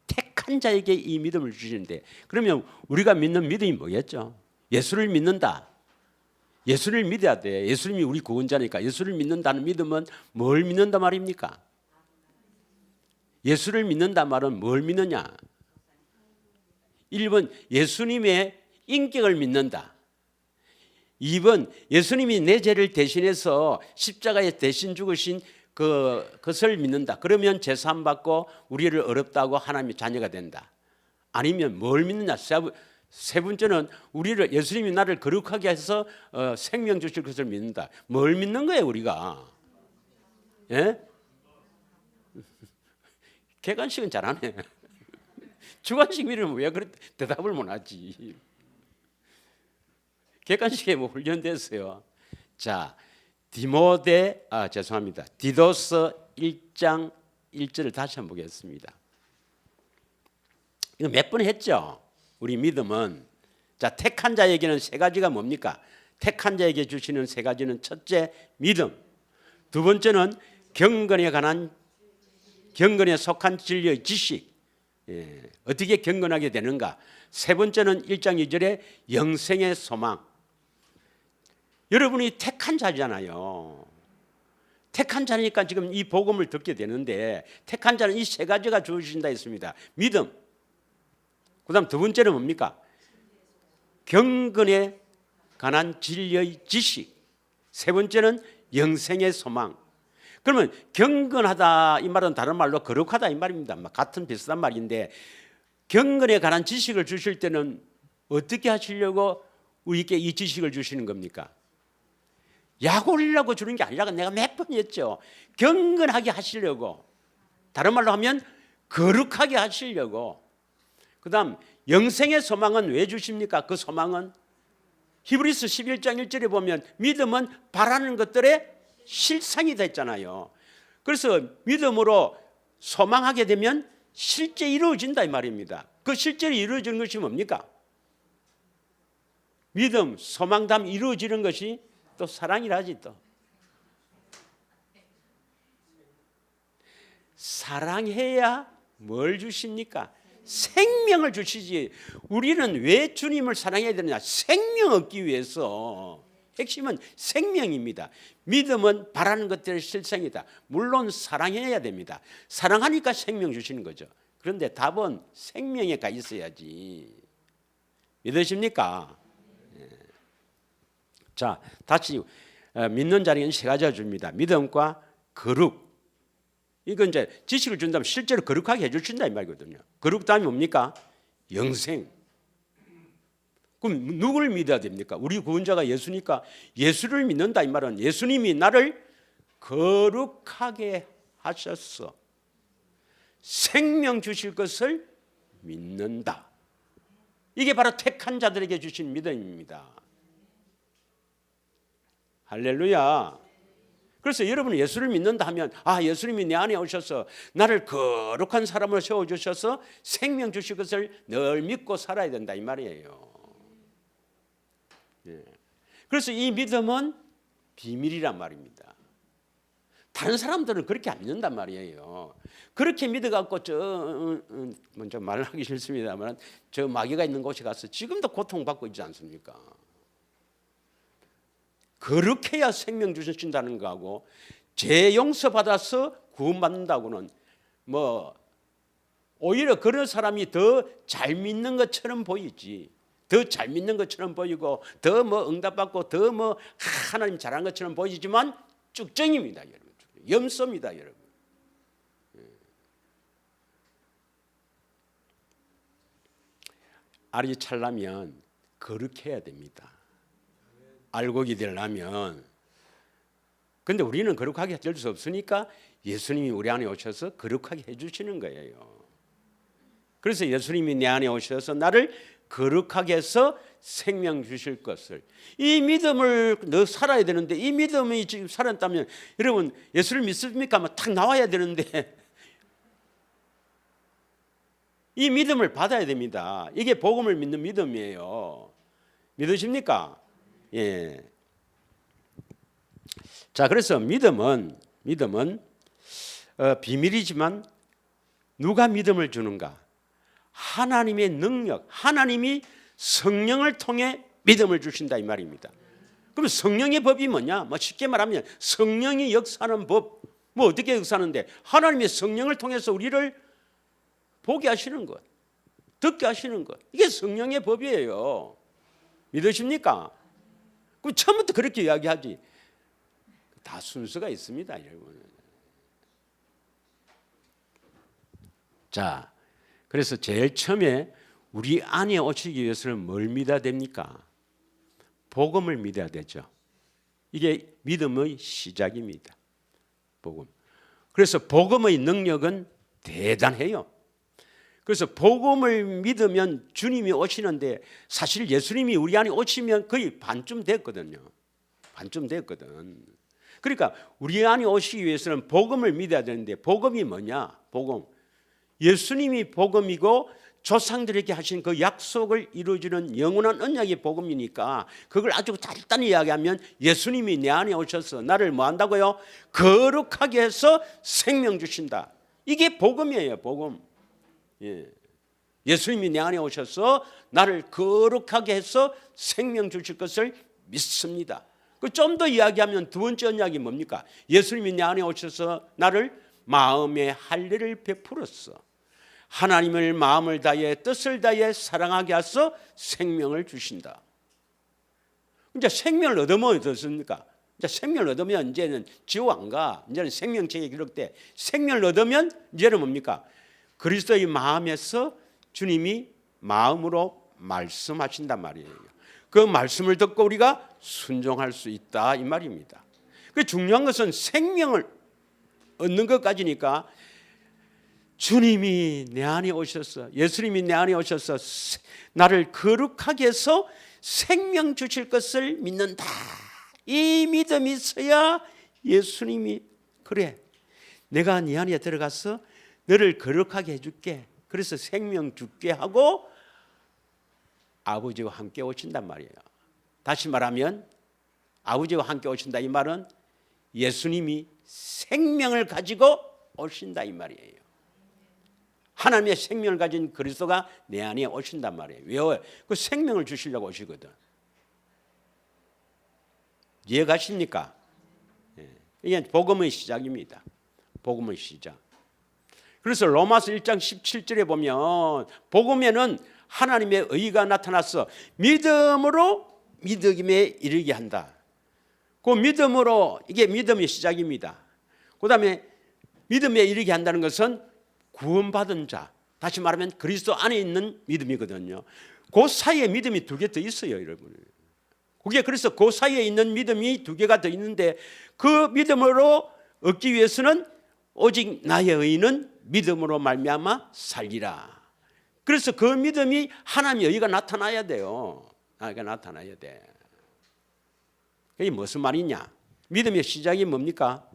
택한 자에게 이 믿음을 주시는데 그러면 우리가 믿는 믿음이 뭐겠죠? 예수를 믿는다. 예수를 믿어야 돼. 예수님이 우리 구원자니까. 예수를 믿는다는 믿음은 뭘 믿는다 말입니까? 예수를 믿는다 말은 뭘 믿느냐? 1번 예수님의 인격을 믿는다. 2번 예수님이 내 죄를 대신해서 십자가에 대신 죽으신 그것을 믿는다. 그러면 제사함 받고 우리를 어렵다고 하나님의 자녀가 된다. 아니면 뭘 믿느냐? 세 번째는 우리를 예수님이 나를 거룩하게 해서 생명 주실 것을 믿는다. 뭘 믿는 거예요 우리가? 예? 객관식은 잘하네. 주관식 믿으면 왜 그렇게 대답을 못하지? 객관식에 뭐 훈련됐어요. 자, 디도서 1장 1절을 다시 한번 보겠습니다. 이거 몇 번 했죠? 우리 믿음은, 자, 택한 자에게는 세 가지가 뭡니까? 택한 자에게 주시는 세 가지는 첫째 믿음, 두 번째는 경건에 속한 진리의 지식, 어떻게 경건하게 되는가, 세 번째는 1장 2절에 영생의 소망. 여러분이 택한 자잖아요. 택한 자니까 지금 이 복음을 듣게 되는데, 택한 자는 이 세 가지가 주어진다 했습니다. 믿음, 그 다음 두 번째는 뭡니까? 경건에 관한 진리의 지식, 세 번째는 영생의 소망. 그러면 경건하다 이 말은 다른 말로 거룩하다 이 말입니다. 같은 비슷한 말인데, 경건에 관한 지식을 주실 때는 어떻게 하시려고 우리에게 이 지식을 주시는 겁니까? 약 올리려고 주는 게 아니라, 내가 몇 번 했죠. 경건하게 하시려고, 다른 말로 하면 거룩하게 하시려고. 그 다음 영생의 소망은 왜 주십니까? 그 소망은 히브리서 11장 1절에 보면 믿음은 바라는 것들의 실상이 됐잖아요. 그래서 믿음으로 소망하게 되면 실제 이루어진다 이 말입니다. 그 실제로 이루어지는 것이 뭡니까? 믿음, 소망 다음 이루어지는 것이 또 사랑이라지. 또 사랑해야 뭘 주십니까? 생명을 주시지. 우리는 왜 주님을 사랑해야 되느냐? 생명 얻기 위해서. 핵심은 생명입니다. 믿음은 바라는 것들의 실상이다. 물론 사랑해야 됩니다. 사랑하니까 생명 주시는 거죠. 그런데 답은 생명에 가 있어야지. 믿으십니까? 자, 다시 믿는 자에게는 세 가지가 줍니다. 믿음과 거룩. 이건 이제 지식을 준다면 실제로 거룩하게 해주신다 이 말이거든요. 거룩 다음이 뭡니까? 영생. 그럼 누구를 믿어야 됩니까? 우리 구원자가 예수니까 예수를 믿는다 이 말은 예수님이 나를 거룩하게 하셨어. 생명 주실 것을 믿는다. 이게 바로 택한 자들에게 주신 믿음입니다. 할렐루야. 그래서 여러분은 예수를 믿는다 하면, 예수님이 내 안에 오셔서 나를 거룩한 사람으로 세워주셔서 생명 주실 것을 늘 믿고 살아야 된다 이 말이에요. 그래서 이 믿음은 비밀이란 말입니다. 다른 사람들은 그렇게 안 믿는단 말이에요. 그렇게 믿어갖고 먼저 말하기 싫습니다만 저 마귀가 있는 곳에 가서 지금도 고통받고 있지 않습니까? 거룩해야 생명 주신다는 거하고 죄 용서받아서 구원받는다고는 오히려 그런 사람이 더 잘 믿는 것처럼 보이지. 더 잘 믿는 것처럼 보이고 더 응답받고 더 하나님 잘한 것처럼 보이지만 쭉정입니다, 여러분. 염소입니다, 여러분. 알이 찰려면 거룩해야 됩니다. 알곡이 되려면. 근데 우리는 거룩하게 될 수 없으니까 예수님이 우리 안에 오셔서 거룩하게 해주시는 거예요. 그래서 예수님이 내 안에 오셔서 나를 거룩하게 해서 생명 주실 것을, 이 믿음을 너 살아야 되는데, 이 믿음이 지금 살았다면 여러분 예수를 믿습니까? 탁 나와야 되는데 이 믿음을 받아야 됩니다. 이게 복음을 믿는 믿음이에요. 믿으십니까? 예. 자, 그래서 믿음은 비밀이지만 누가 믿음을 주는가? 하나님의 능력, 하나님이 성령을 통해 믿음을 주신다 이 말입니다. 그럼 성령의 법이 뭐냐? 쉽게 말하면 성령이 역사하는 법. 어떻게 역사하는데? 하나님의 성령을 통해서 우리를 보게 하시는 것, 듣게 하시는 것. 이게 성령의 법이에요. 믿으십니까? 그럼 처음부터 그렇게 이야기하지. 다 순서가 있습니다, 여러분. 자, 그래서 제일 처음에 우리 안에 오시기 위해서는 뭘 믿어야 됩니까? 복음을 믿어야 되죠. 이게 믿음의 시작입니다. 복음. 그래서 복음의 능력은 대단해요. 그래서 복음을 믿으면 주님이 오시는데 사실 예수님이 우리 안에 오시면 거의 반쯤 됐거든요. 반쯤 됐거든. 그러니까 우리 안에 오시기 위해서는 복음을 믿어야 되는데 복음이 뭐냐? 복음. 예수님이 복음이고 조상들에게 하신 그 약속을 이루어주는 영원한 언약의 복음이니까 그걸 아주 간단히 이야기하면 예수님이 내 안에 오셔서 나를 뭐 한다고요? 거룩하게 해서 생명 주신다. 이게 복음이에요, 복음. 예. 예수님이 내 안에 오셔서 나를 거룩하게 해서 생명 주실 것을 믿습니다. 좀 더 이야기하면 두 번째 언약이 뭡니까? 예수님이 내 안에 오셔서 나를 마음의 할례를 베풀었어. 하나님을 마음을 다해 뜻을 다해 사랑하게 하셔서 생명을 주신다. 이제 생명을 얻으면 어떻습니까? 이제 생명을 얻으면 이제는 지옥 안 가. 이제는 생명책에 기록돼. 생명을 얻으면 이제는 뭡니까? 그리스도의 마음에서 주님이 마음으로 말씀하신단 말이에요. 그 말씀을 듣고 우리가 순종할 수 있다 이 말입니다. 그 중요한 것은 생명을 얻는 것까지니까 주님이 내 안에 오셔서 예수님이 내 안에 오셔서 나를 거룩하게 해서 생명 주실 것을 믿는다. 이 믿음이 있어야 예수님이 그래 내가 네 안에 들어가서 너를 거룩하게 해줄게. 그래서 생명 줄게 하고 아버지와 함께 오신단 말이에요. 다시 말하면 아버지와 함께 오신다 이 말은 예수님이 생명을 가지고 오신다 이 말이에요. 하나님의 생명을 가진 그리스도가 내 안에 오신단 말이에요. 왜요? 그 생명을 주시려고 오시거든. 이해가십니까? 이게 복음의 시작입니다. 복음의 시작. 그래서 로마서 1장 17절에 보면 복음에는 하나님의 의가 나타나서 믿음으로 믿음에 이르게 한다. 그 믿음으로 이게 믿음의 시작입니다. 그 다음에 믿음에 이르게 한다는 것은 구원받은 자, 다시 말하면 그리스도 안에 있는 믿음이거든요. 그 사이에 믿음이 두 개 더 있어요, 여러분. 그게 그래서 그 사이에 있는 믿음이 두 개가 더 있는데 그 믿음으로 얻기 위해서는 오직 나의 의는 믿음으로 말미암아 살리라. 그래서 그 믿음이 하나님의 의가 나타나야 돼요. 나타나야 돼. 이게 무슨 말이냐? 믿음의 시작이 뭡니까?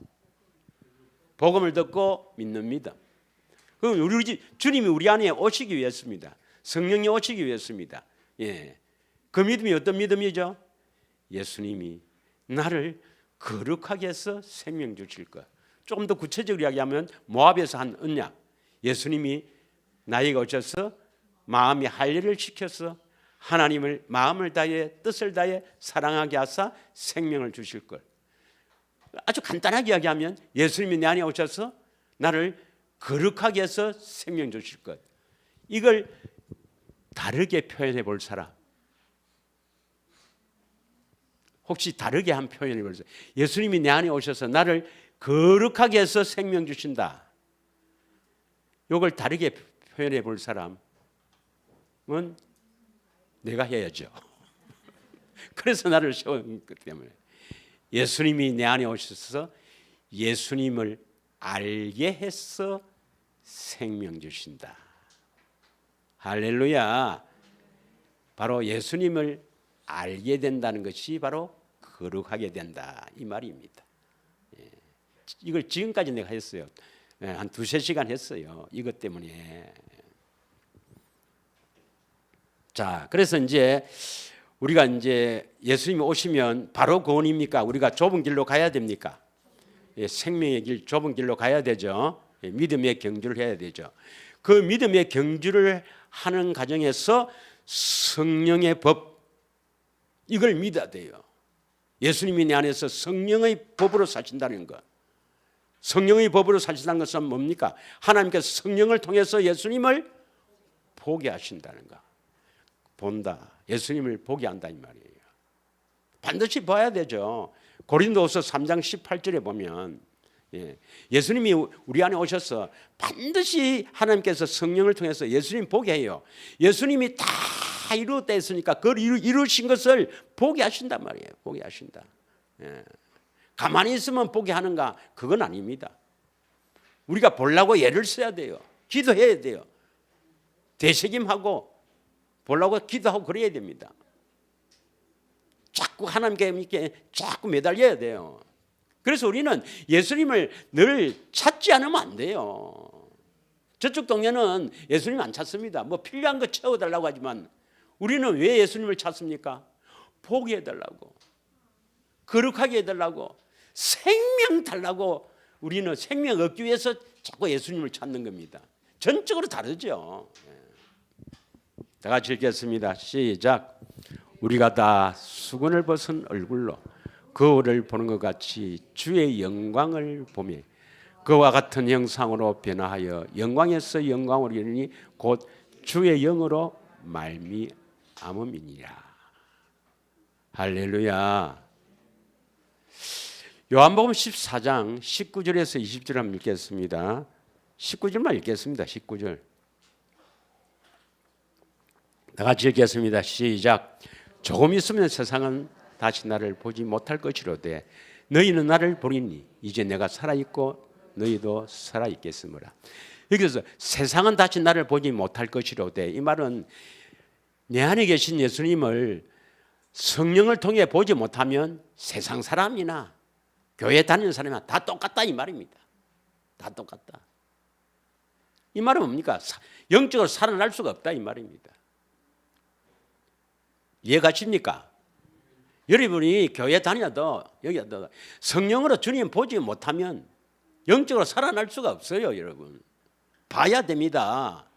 복음을 듣고 믿는 믿음. 우리 주님이 우리 안에 오시기 위해서입니다. 성령이 오시기 위해서입니다. 예. 그 믿음이 어떤 믿음이죠? 예수님이 나를 거룩하게 해서 생명 주실 것. 조금 더 구체적으로 이야기하면 모압에서 한 언약. 예수님이 나에게 오셔서 마음의 할례를 시켜서 하나님을 마음을 다해 뜻을 다해 사랑하게 하사 생명을 주실 것. 아주 간단하게 이야기하면 예수님이 내 안에 오셔서 나를 거룩하게 해서 생명 주실 것. 이걸 다르게 표현해 볼 사람. 혹시 다르게 한 표현해 볼 사람. 예수님이 내 안에 오셔서 나를 거룩하게 해서 생명 주신다. 이걸 다르게 표현해 볼 사람은 내가 해야죠. 그래서 나를 세웠기 때문에 예수님이 내 안에 오셔서 예수님을 알게 해서 생명 주신다. 할렐루야. 바로 예수님을 알게 된다는 것이 바로 거룩하게 된다 이 말입니다. 이걸 지금까지 내가 했어요. 한 두세 시간 했어요. 이것 때문에. 자, 그래서 이제 우리가 이제 예수님이 오시면 바로 구원입니까? 우리가 좁은 길로 가야 됩니까? 생명의 길, 좁은 길로 가야 되죠. 믿음의 경주를 해야 되죠. 그 믿음의 경주를 하는 과정에서 성령의 법, 이걸 믿어야 돼요. 예수님이 내 안에서 성령의 법으로 사신다는 것. 성령의 법으로 사신다는 것은 뭡니까? 하나님께서 성령을 통해서 예수님을 보게 하신다는 것. 본다. 예수님을 보게 한다 이 말이에요. 반드시 봐야 되죠. 고린도후서 3장 18절에 보면 예수님이 우리 안에 오셔서 반드시 하나님께서 성령을 통해서 예수님 보게 해요. 예수님이 다 이루었다 했으니까 그걸 이루신 것을 보게 하신단 말이에요. 보게 하신다. 가만히 있으면 보게 하는가? 그건 아닙니다. 우리가 보려고 애를 써야 돼요. 기도해야 돼요. 되새김하고 보려고 기도하고 그래야 됩니다. 자꾸 하나님께 이렇게 자꾸 매달려야 돼요. 그래서 우리는 예수님을 늘 찾지 않으면 안 돼요. 저쪽 동네는 예수님 안 찾습니다. 뭐 필요한 거 채워달라고 하지만 우리는 왜 예수님을 찾습니까? 포기해달라고, 거룩하게 해달라고, 생명 달라고. 우리는 생명 얻기 위해서 자꾸 예수님을 찾는 겁니다. 전적으로 다르죠. 다 같이 읽겠습니다. 시작. 우리가 다 수건을 벗은 얼굴로 거울을 보는 것 같이 주의 영광을 보며 그와 같은 형상으로 변화하여 영광에서 영광으로 이르니 곧 주의 영으로 말미암음이니라. 할렐루야. 요한복음 14장 19절에서 20절 한번 읽겠습니다. 19절만 읽겠습니다. 19절. 다 같이 읽겠습니다. 시작. 조금 있으면 세상은 다시 나를 보지 못할 것이로되 너희는 나를 보리니 이제 내가 살아있고 너희도 살아있겠으므라. 여기서 세상은 다시 나를 보지 못할 것이로되, 이 말은 내 안에 계신 예수님을 성령을 통해 보지 못하면 세상 사람이나 교회 다니는 사람이나 다 똑같다 이 말입니다. 다 똑같다. 이 말은 뭡니까? 영적으로 살아날 수가 없다 이 말입니다. 이해가십니까? 여러분이 교회 다녀도 여기 성령으로 주님 보지 못하면 영적으로 살아날 수가 없어요. 여러분 봐야 됩니다.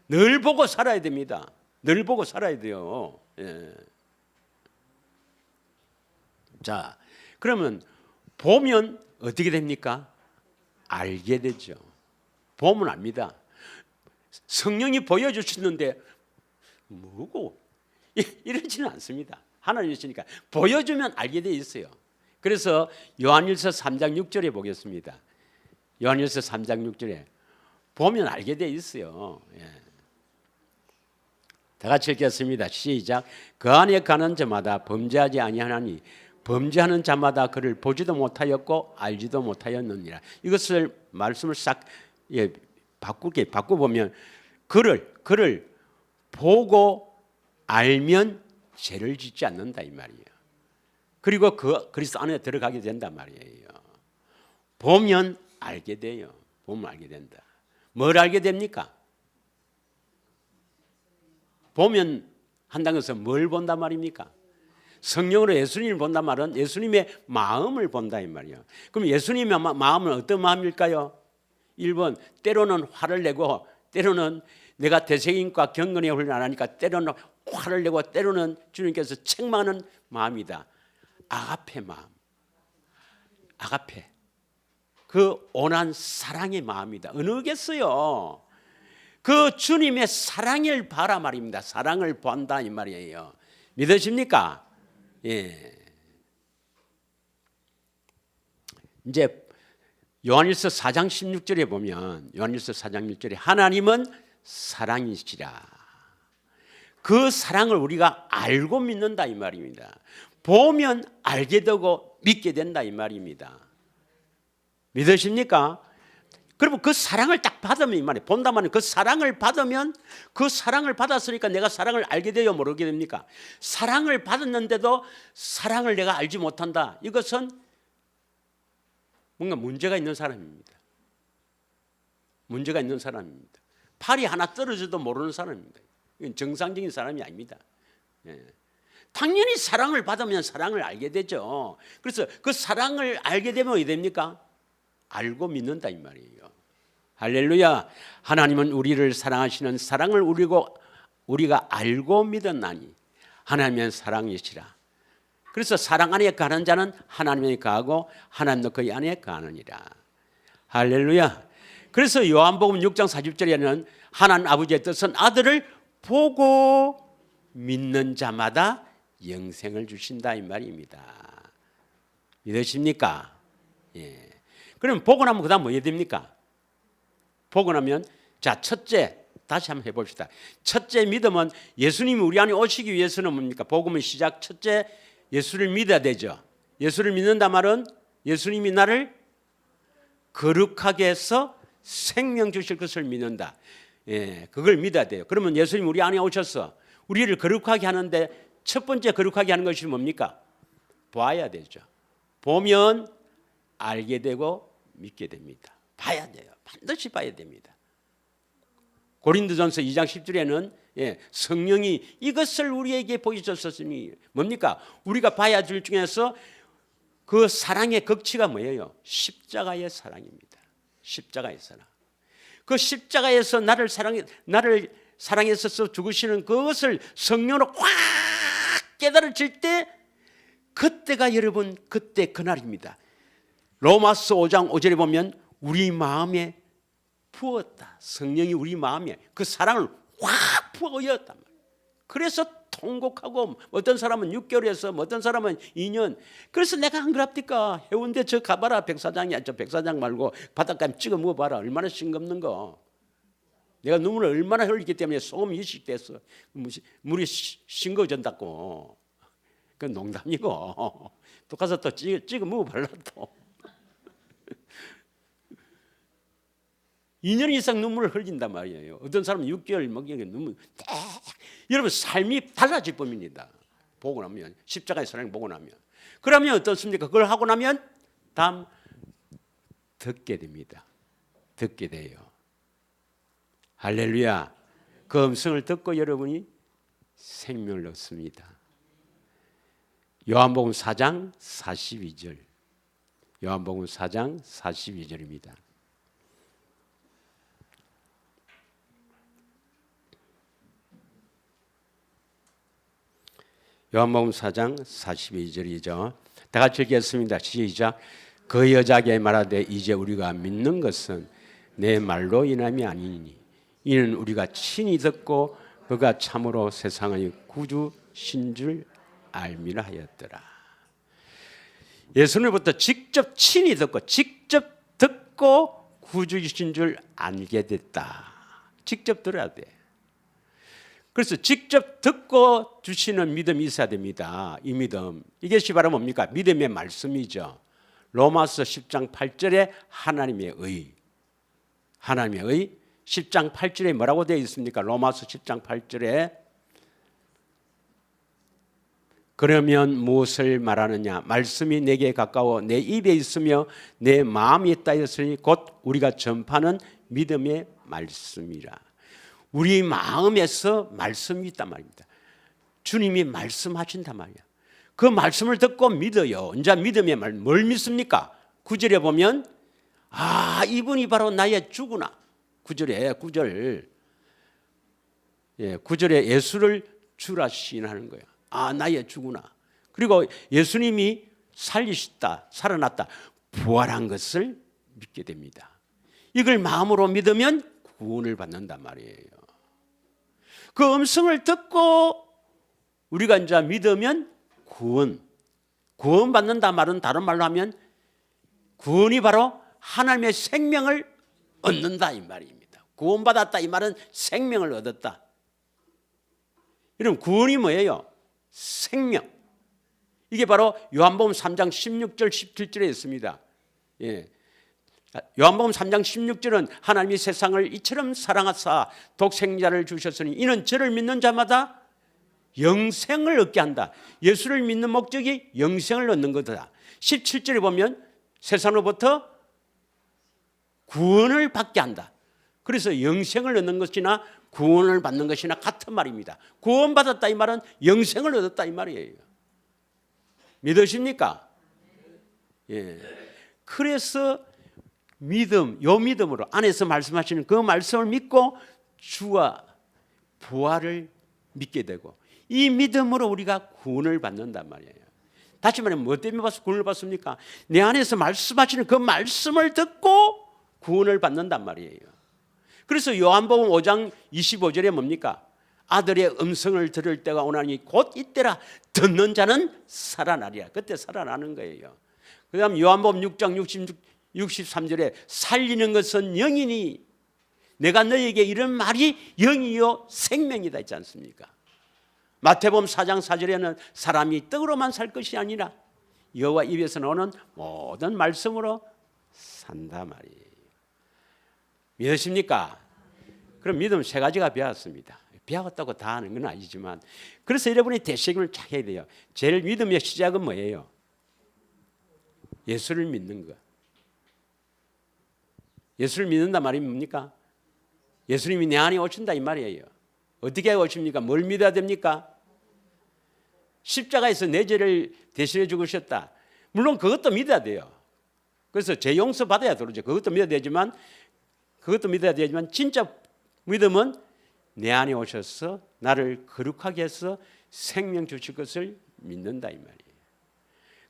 늘 보고 살아야 됩니다. 늘 보고 살아야 돼요. 자, 그러면 보면 어떻게 됩니까? 알게 되죠. 보면 압니다. 성령이 보여주시는데 뭐고 이러지는 않습니다. 하나님이시니까 보여주면 알게 돼 있어요. 그래서 요한일서 3장 6절에 보겠습니다. 요한일서 3장 6절에 보면 알게 돼 있어요. 다 같이 읽겠습니다. 시작. 그 안에 가는 자마다 범죄하지 아니하나니 범죄하는 자마다 그를 보지도 못하였고 알지도 못하였느니라. 이것을 말씀을 싹 바꿔보면 그를 보고 알면 죄를 짓지 않는다 이 말이에요. 그리고 그 그리스도 안에 들어가게 된단 말이에요. 보면 알게 돼요. 보면 알게 된다. 뭘 알게 됩니까? 보면 한다는 것은 뭘 본단 말입니까? 성령으로 예수님을 본단 말은 예수님의 마음을 본다 이 말이에요. 그럼 예수님의 마음은 어떤 마음일까요? 1번 때로는 화를 내고 때로는 내가 대세인과 경건의 훈련 안 하니까 때로는 화를 내고 때로는 주님께서 책망하는 마음이다. 아가페 마음. 아가페. 그 온한 사랑의 마음이다. 어느겠어요? 그 주님의 사랑을 봐라 말입니다. 사랑을 본다 이 말이에요. 믿으십니까? 예. 이제 요한일서 4장 16절에 보면 요한일서 4장 6절에 하나님은 사랑이시라. 그 사랑을 우리가 알고 믿는다 이 말입니다. 보면 알게 되고 믿게 된다 이 말입니다. 믿으십니까? 그리고 그 사랑을 딱 받으면 이 말이에요. 본다 말은 그 사랑을 받으면 그 사랑을 받았으니까 내가 사랑을 알게 돼요, 모르게 됩니까? 사랑을 받았는데도 사랑을 내가 알지 못한다. 이것은 뭔가 문제가 있는 사람입니다. 문제가 있는 사람입니다. 팔이 하나 떨어져도 모르는 사람입니다. 이건 정상적인 사람이 아닙니다. 당연히 사랑을 받으면 사랑을 알게 되죠. 그래서 그 사랑을 알게 되면 어떻게 됩니까? 알고 믿는다 이 말이에요. 할렐루야. 하나님은 우리를 사랑하시는 사랑을 우리가 알고 믿었나니 하나님은 사랑이시라. 그래서 사랑 안에 가는 자는 하나님에 가고 하나님도 그의 안에 가느니라. 할렐루야. 그래서 요한복음 6장 40절에는 하나님 아버지의 뜻은 아들을 보고 믿는 자마다 영생을 주신다 이 말입니다. 믿으십니까? 예. 그럼 보고 나면 그 다음 뭐 해야 됩니까? 보고 나면 자, 첫째 다시 한번 해봅시다. 첫째 믿음은 예수님이 우리 안에 오시기 위해서는 뭡니까? 복음의 시작 첫째 예수를 믿어야 되죠. 예수를 믿는다 말은 예수님이 나를 거룩하게 해서 생명 주실 것을 믿는다. 예, 그걸 믿어야 돼요. 그러면 예수님 우리 안에 오셔서 우리를 거룩하게 하는데 첫 번째 거룩하게 하는 것이 뭡니까? 봐야 되죠. 보면 알게 되고 믿게 됩니다. 봐야 돼요. 반드시 봐야 됩니다. 고린도전서 2장 10절에는 성령이 이것을 우리에게 보여주셨으니 뭡니까? 우리가 봐야 될 중에서 그 사랑의 극치가 뭐예요? 십자가의 사랑입니다. 십자가의 사랑. 그 십자가에서 나를 사랑해서 죽으시는 그것을 성령으로 확 깨달아질 때 그때가 여러분 그때 그날입니다. 로마서 5장 5절에 보면 우리 마음에 부었다. 성령이 우리 마음에 그 사랑을 확 부어였단 말이에요. 그래서 통곡하고 어떤 사람은 6개월에서 어떤 사람은 2년. 그래서 내가 안 그럽니까? 해운대 저 가봐라. 백사장이야. 저 백사장 말고 바닷가에 찍어 먹어봐라. 얼마나 싱겁는 거. 내가 눈물을 얼마나 흘리기 때문에 소금이 이식돼서 물이 싱거워진다고. 그건 농담이고. 또 가서 또 찍어 먹어봐라 또. 2년 이상 눈물을 흘린단 말이에요. 어떤 사람은 6개월 먹이게 눈물. 여러분 삶이 달라질 법입니다. 보고 나면 십자가의 사랑을 보고 나면. 그러면 어떻습니까? 그걸 하고 나면 다음 듣게 됩니다. 듣게 돼요. 할렐루야. 그 음성을 듣고 여러분이 생명을 얻습니다. 요한복음 4장 42절. 요한복음 4장 42절입니다. 요한복음 4장 42절이죠. 다 같이 읽겠습니다. 시작. 그 여자에게 말하되 이제 우리가 믿는 것은 내 말로 인함이 아니니 이는 우리가 친히 듣고 그가 참으로 세상의 구주신 줄 알미라 하였더라. 예수님부터 직접 친히 듣고 직접 듣고 구주이신 줄 알게 됐다. 직접 들어야 돼. 그래서 직접 듣고 주시는 믿음이 있어야 됩니다. 이 믿음. 이것이 바로 뭡니까? 믿음의 말씀이죠. 로마서 10장 8절에 하나님의 의. 하나님의 의. 10장 8절에 뭐라고 되어 있습니까? 로마서 10장 8절에 그러면 무엇을 말하느냐? 말씀이 내게 가까워 내 입에 있으며 내 마음에 있다 했으니 곧 우리가 전파하는 믿음의 말씀이라. 우리 마음에서 말씀이 있단 말입니다. 주님이 말씀하신단 말이야. 그 말씀을 듣고 믿어요. 이제 믿음의 말, 뭘 믿습니까? 9절에 보면 이분이 바로 나의 주구나. 9절에 9절에 예수를 주라 시인하는 거예요. 나의 주구나. 그리고 예수님이 살리셨다, 살아났다, 부활한 것을 믿게 됩니다. 이걸 마음으로 믿으면 구원을 받는단 말이에요. 그 음성을 듣고 우리가 이제 믿으면 구원 받는다 말은 다른 말로 하면 구원이 바로 하나님의 생명을 얻는다 이 말입니다. 구원받았다 이 말은 생명을 얻었다. 여러분 구원이 뭐예요? 생명. 이게 바로 요한복음 3장 16절 17절에 있습니다. 요한복음 3장 16절은 하나님이 세상을 이처럼 사랑하사 독생자를 주셨으니 이는 저를 믿는 자마다 영생을 얻게 한다. 예수를 믿는 목적이 영생을 얻는 거다. 17절에 보면 세상으로부터 구원을 받게 한다. 그래서 영생을 얻는 것이나 구원을 받는 것이나 같은 말입니다. 구원받았다 이 말은 영생을 얻었다 이 말이에요. 믿으십니까? 그래서 요 믿음으로 안에서 말씀하시는 그 말씀을 믿고 주와 부활을 믿게 되고 이 믿음으로 우리가 구원을 받는단 말이에요. 다시 말하면 뭐 때문에 구원을 받습니까? 내 안에서 말씀하시는 그 말씀을 듣고 구원을 받는단 말이에요. 그래서 요한복음 5장 25절에 뭡니까? 아들의 음성을 들을 때가 오나니 곧 이때라. 듣는 자는 살아나리라. 그때 살아나는 거예요. 그 다음 요한복음 6장 63절에 살리는 것은 영이니 내가 너에게 이런 말이 영이요 생명이다 있지 않습니까? 마태복음 4장 4절에는 사람이 떡으로만 살 것이 아니라 여호와 입에서 나오는 모든 말씀으로 산다 말이에요. 믿으십니까? 그럼 믿음 세 가지가 배웠습니다. 배웠다고 다 하는 건 아니지만, 그래서 여러분이 대책을 잘 해야 돼요. 제일 믿음의 시작은 뭐예요? 예수를 믿는 것. 예수를 믿는다 말이 뭡니까? 예수님이 내 안에 오신다 이 말이에요. 어떻게 오십니까? 뭘 믿어야 됩니까? 십자가에서 내 죄를 대신해 죽으셨다. 물론 그것도 믿어야 돼요. 그래서 죄 용서 받아야 들어오죠. 그것도 믿어야 되지만 진짜 믿음은 내 안에 오셔서 나를 거룩하게 해서 생명 주실 것을 믿는다 이 말이에요.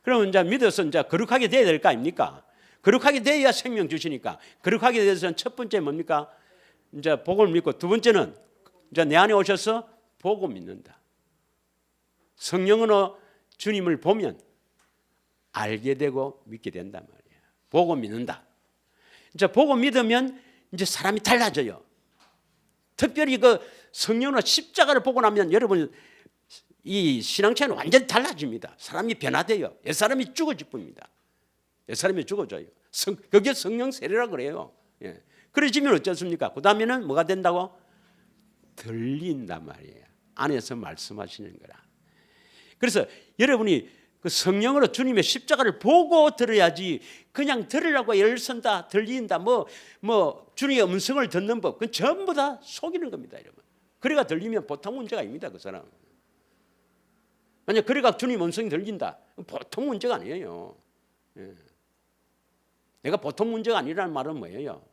그러면 이제 믿어서 이제 거룩하게 돼야 될 거 아닙니까? 거룩하게 돼야 생명 주시니까. 거룩하게 돼서는 첫 번째 뭡니까? 이제 복을 믿고, 두 번째는 이제 내 안에 오셔서 보고 믿는다. 성령으로 주님을 보면 알게 되고 믿게 된단 말이에요. 보고 믿는다. 이제 보고 믿으면 이제 사람이 달라져요. 특별히 그 성령으로 십자가를 보고 나면 여러분 이 신앙체는 완전히 달라집니다. 사람이 변화돼요. 옛사람이 죽어질 뿐입니다. 옛사람이 죽어져요. 그게 성령 세례라 그래요. 예. 그러지면 어쩌습니까? 그 다음에는 뭐가 된다고? 들린단 말이에요. 안에서 말씀하시는 거라. 그래서 여러분이 그 성령으로 주님의 십자가를 보고 들어야지, 그냥 들으라고 예를 선다, 들린다, 뭐 주님의 음성을 듣는 법, 그건 전부 다 속이는 겁니다, 여러분. 그래가 들리면 보통 문제가 아닙니다, 그 사람. 만약 그래가 주님 음성이 들린다, 보통 문제가 아니에요. 예. 내가 보통 문제가 아니라는 말은 뭐예요?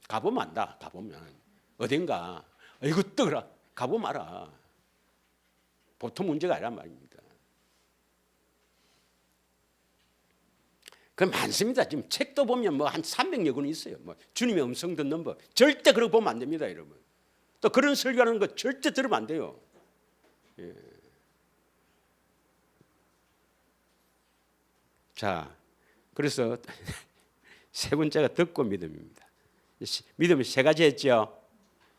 가보면 안다. 가보면 어딘가 이거 뜨거라 가보면 알아. 보통 문제가 아니란 말입니다. 그 많습니다. 지금 책도 보면 뭐 한 300여 권이 있어요. 뭐 주님의 음성 듣는 법, 절대 그렇게 보면 안 됩니다, 여러분. 또 그런 설교하는 거 절대 들으면 안 돼요. 예. 자, 그래서 세 번째가 듣고 믿음입니다. 믿음이 세 가지 했죠.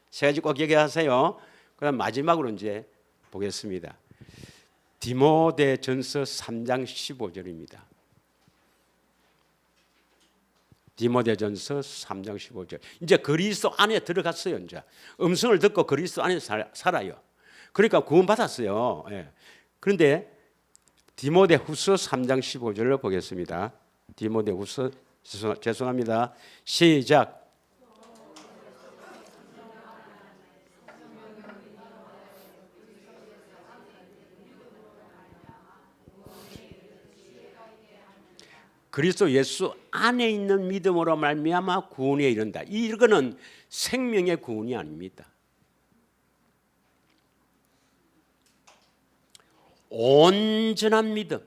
세 가지 꼭 기억하세요. 그다음 마지막으로 이제 보겠습니다. 디모데전서 3장 15절입니다. 디모데전서 3장 15절. 이제 그리스도 안에 들어갔어요. 이제 음성을 듣고 그리스도 안에 살아요. 그러니까 구원 받았어요. 예. 그런데 디모데후서 3장 15절을 보겠습니다. 디모데후서 죄송합니다. 시작. 그리스도 예수 안에 있는 믿음으로 말미암아 구원에 이른다. 이거는 생명의 구원이 아닙니다. 온전한 믿음.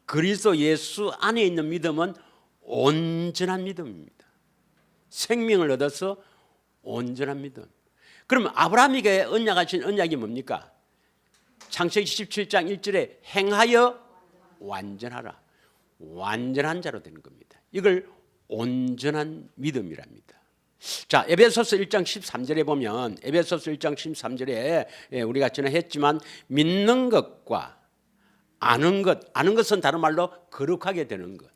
그리스도 예수 안에 있는 믿음은 온전한 믿음입니다. 생명을 얻어서 온전한 믿음. 그럼 아브라함에게 언약하신 언약이 뭡니까? 창세기 17장 1절에 행하여 완전하라. 완전한 자로 되는 겁니다. 이걸 온전한 믿음이랍니다. 자, 에베소서 1장 13절에 보면, 에베소서 1장 13절에 우리가 전에 했지만 믿는 것과 아는 것은 다른 말로 거룩하게 되는 것.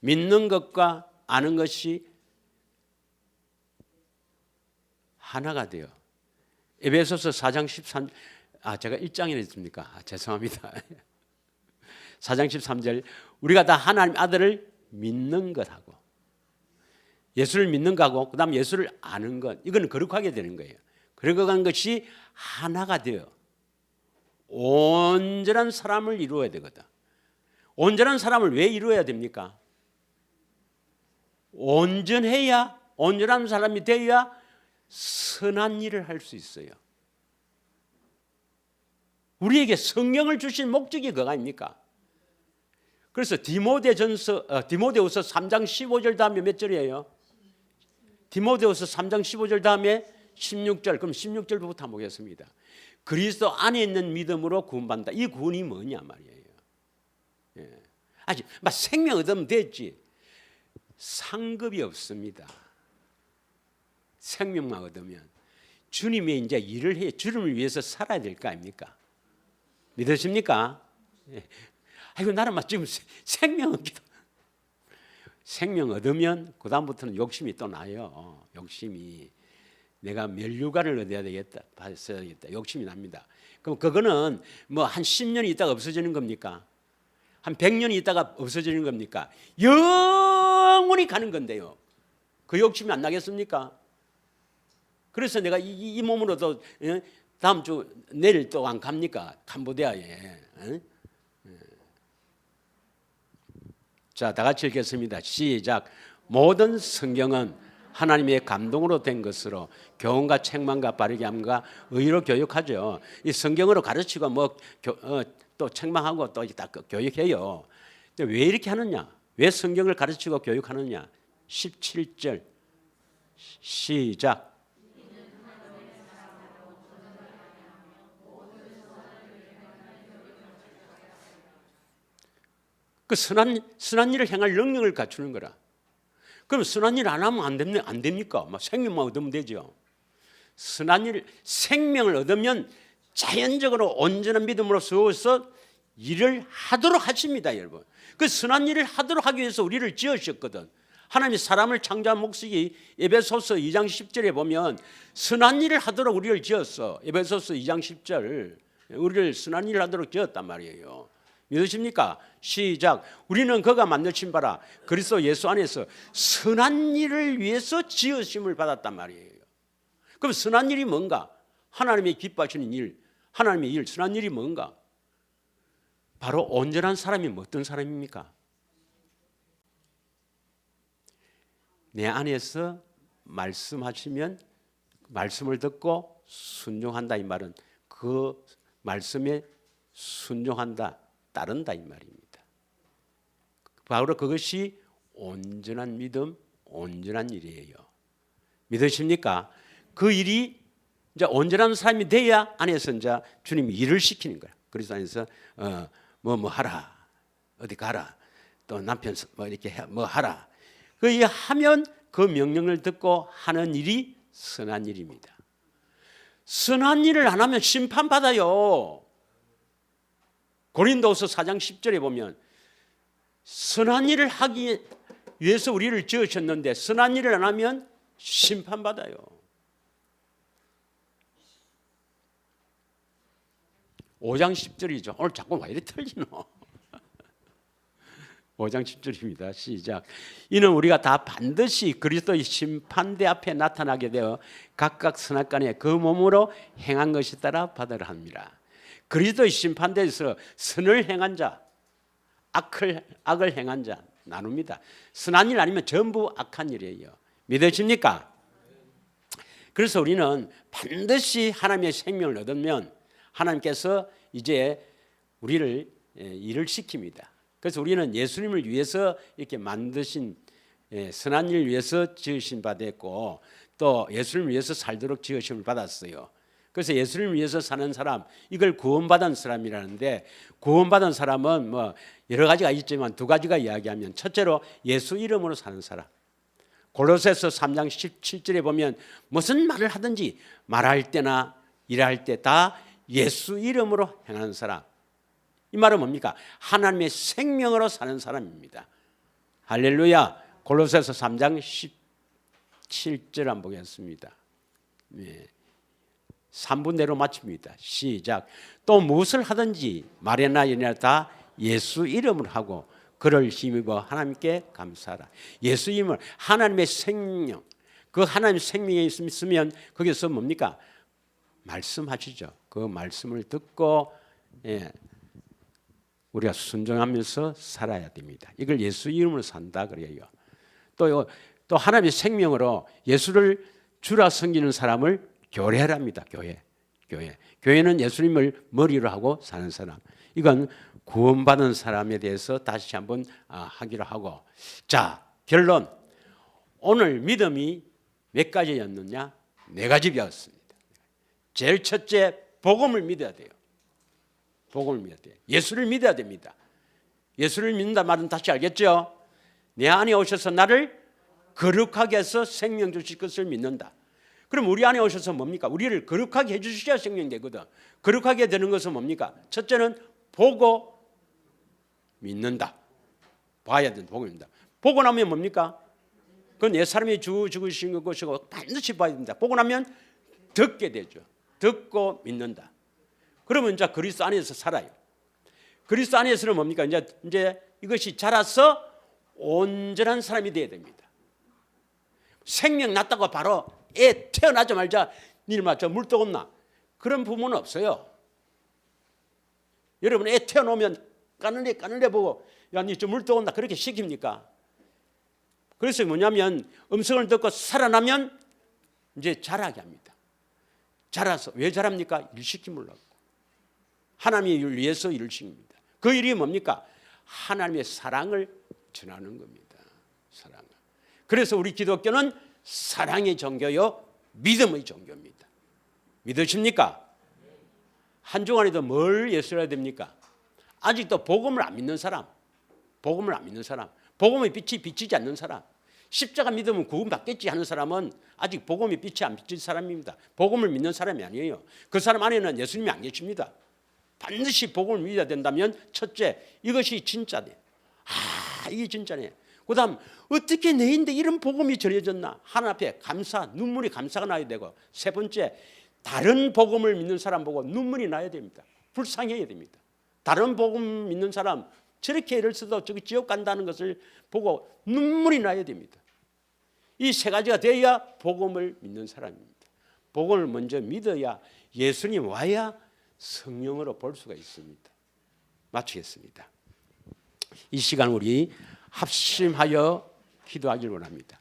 믿는 것과 아는 것이 하나가 돼요. 에베소서 4장 13, 제가 1장에 했습니까? 죄송합니다. 4장 13절, 우리가 다 하나님 아들을 믿는 것하고 예수를 믿는 것하고 그 다음 예수를 아는 것, 이건 거룩하게 되는 거예요. 거룩한 것이 하나가 되어 온전한 사람을 이루어야 되거든. 온전한 사람을 왜 이루어야 됩니까? 온전해야, 온전한 사람이 되어야 선한 일을 할 수 있어요. 우리에게 성령을 주신 목적이 그거 아닙니까? 그래서 디모데후서 3장 15절 다음에 몇 절이에요? 디모데후서 3장 15절 다음에 16절. 그럼 16절부터 한번 보겠습니다. 그리스도 안에 있는 믿음으로 구원받는다. 이 구원이 뭐냐 말이에요. 예. 아직 막 생명 얻으면 됐지. 상급이 없습니다. 생명만 얻으면 주님이 이제 일을 해 주님을 위해서 살아야 될 거 아닙니까? 믿으십니까? 예. 아이고 나는 막 지금 생명 얻기도. 생명 얻으면 그 다음부터는 욕심이 또 나요. 욕심이 내가 면류관을 얻어야 되겠다, 받아야 되겠다. 욕심이 납니다. 그럼 그거는 뭐 한 10년이 있다가 없어지는 겁니까? 한 100년이 있다가 없어지는 겁니까? 영원히 가는 건데요. 그 욕심이 안 나겠습니까? 그래서 내가 이 몸으로도 다음 주 내일 또 안 갑니까? 캄보디아에. 자, 다 같이 읽겠습니다. 시작. 모든 성경은 하나님의 감동으로 된 것으로 교훈과 책망과 바르게 함과 의로 교육하죠. 이 성경으로 가르치고 또 책망하고 또 다 교육해요. 근데 왜 이렇게 하느냐? 왜 성경을 가르치고 교육하느냐? 17절 시작. 그 선한 일을 행할 능력을 갖추는 거라. 그럼 선한 일 안 하면 안 됩니까? 막 생명만 얻으면 되죠. 선한 일, 생명을 얻으면 자연적으로 온전한 믿음으로 서서 일을 하도록 하십니다, 여러분. 그 선한 일을 하도록 하기 위해서 우리를 지으셨거든. 하나님이 사람을 창조한 목적이 에베소서 2장 10절에 보면 선한 일을 하도록 우리를 지었어. 에베소서 2장 10절. 우리를 선한 일을 하도록 지었단 말이에요. 믿으십니까? 시작. 우리는 그가 만드신 바라 그리스도 예수 안에서 선한 일을 위해서 지으심을 받았단 말이에요. 그럼 선한 일이 뭔가? 하나님의 기뻐하시는 일, 하나님의 일, 선한 일이 뭔가? 바로 온전한 사람이 어떤 사람입니까? 내 안에서 말씀하시면 말씀을 듣고 순종한다 이 말은 그 말씀에 순종한다, 따른다 이 말입니다. 바로 그것이 온전한 믿음, 온전한 일이에요. 믿으십니까? 그 일이 이제 온전한 사람이 돼야 안에서 이제 주님이 일을 시키는 거야. 그래서 안에서 뭐 하라, 어디 가라, 또 남편 뭐 이렇게 뭐 하라. 그 하면 그 명령을 듣고 하는 일이 선한 일입니다. 선한 일을 안 하면 심판받아요. 고린도후서 4장 10절에 보면 선한 일을 하기 위해서 우리를 지으셨는데 선한 일을 안 하면 심판받아요. 오장 10절이죠. 오늘 자꾸 왜 이렇게 틀리노? 5장 10절입니다. 시작. 이는 우리가 다 반드시 그리스도의 심판대 앞에 나타나게 되어 각각 선악간에 그 몸으로 행한 것이 따라 받으라 합니다. 그리스도의 심판대에서 선을 행한 자, 악을 행한 자 나눕니다. 선한 일 아니면 전부 악한 일이에요. 믿으십니까? 그래서 우리는 반드시 하나님의 생명을 얻으면 하나님께서 이제 우리를 일을 시킵니다. 그래서 우리는 예수님을 위해서 이렇게 만드신 선한 일을 위해서 지으신 바 됐고 또 예수님을 위해서 살도록 지으심을 받았어요. 그래서 예수님을 위해서 사는 사람, 이걸 구원받은 사람이라는데 구원받은 사람은 뭐 여러 가지가 있지만 두 가지가 이야기하면 첫째로 예수 이름으로 사는 사람. 골로새서 3장 17절에 보면 무슨 말을 하든지 말할 때나 일할 때 다 예수 이름으로 행하는 사람. 이 말은 뭡니까? 하나님의 생명으로 사는 사람입니다. 할렐루야. 골로새서 3장 17절 한번 보겠습니다. 네. 3분대로 마칩니다. 시작. 또 무엇을 하든지 말이나 일이나 다 예수 이름으로 하고 그를 힘입어 하나님께 감사하라. 예수 이름을 하나님의 생명, 그 하나님의 생명이 있으면 거기서 뭡니까? 말씀하시죠. 그 말씀을 듣고 우리가 순종하면서 살아야 됩니다. 이걸 예수 이름으로 산다 그래요. 또 하나님의 생명으로 예수를 주라 섬기는 사람을 교회랍니다. 교회는 예수님을 머리로 하고 사는 사람. 이건 구원받은 사람에 대해서 다시 한번 하기로 하고. 자, 결론. 오늘 믿음이 몇 가지였느냐? 네 가지 배웠습니다. 제일 첫째, 복음을 믿어야 돼요. 복음을 믿어야 돼요. 예수를 믿어야 됩니다. 예수를 믿는다 말은 다시 알겠죠? 내 안에 오셔서 나를 거룩하게 해서 생명 주실 것을 믿는다. 그럼 우리 안에 오셔서 뭡니까? 우리를 거룩하게 해주셔야 생명이 되거든. 거룩하게 되는 것은 뭡니까? 첫째는 보고 믿는다. 봐야 된다. 보고 믿는다. 보고 나면 뭡니까? 그건 내 사람이 죽으신 것이고 반드시 봐야 됩니다. 보고 나면 듣게 되죠. 듣고 믿는다. 그러면 이제 그리스도 안에서 살아요. 그리스도 안에서는 뭡니까? 이제 이것이 자라서 온전한 사람이 되어야 됩니다. 생명 났다고 바로 애 태어나자마자 니마 저 물 떠온나? 그런 부모는 없어요. 여러분 애 태어나면 까늘레 보고 야 니 저 물 떠온다 그렇게 시킵니까? 그래서 뭐냐면 음성을 듣고 살아나면 이제 자라게 합니다. 자라서 왜 자랍니까? 일 시키려고. 하나님의 일을 위해서 일을 시킵니다. 그 일이 뭡니까? 하나님의 사랑을 전하는 겁니다. 사랑을. 그래서 우리 기독교는 사랑의 종교요 믿음의 종교입니다. 믿으십니까? 한 주간에도 뭘 예술해야 됩니까? 아직도 복음을 안 믿는 사람, 복음을 안 믿는 사람, 복음의 빛이 비치지 않는 사람, 십자가 믿으면 구원 받겠지 하는 사람은 아직 복음의 빛이 안 비친 사람입니다. 복음을 믿는 사람이 아니에요. 그 사람 안에는 예수님이 안 계십니다. 반드시 복음을 믿어야 된다면 첫째, 이것이 진짜네. 이게 진짜네. 그 다음 어떻게 내인데 이런 복음이 전해졌나? 하나님 앞에 감사, 눈물이 감사가 나야 되고, 세 번째, 다른 복음을 믿는 사람 보고 눈물이 나야 됩니다. 불쌍해야 됩니다. 다른 복음 믿는 사람 저렇게 애를 써도 저기 지옥 간다는 것을 보고 눈물이 나야 됩니다. 이 세 가지가 되어야 복음을 믿는 사람입니다. 복음을 먼저 믿어야 예수님 와야 성령으로 볼 수가 있습니다. 마치겠습니다. 이 시간 우리 합심하여 기도하길 원합니다.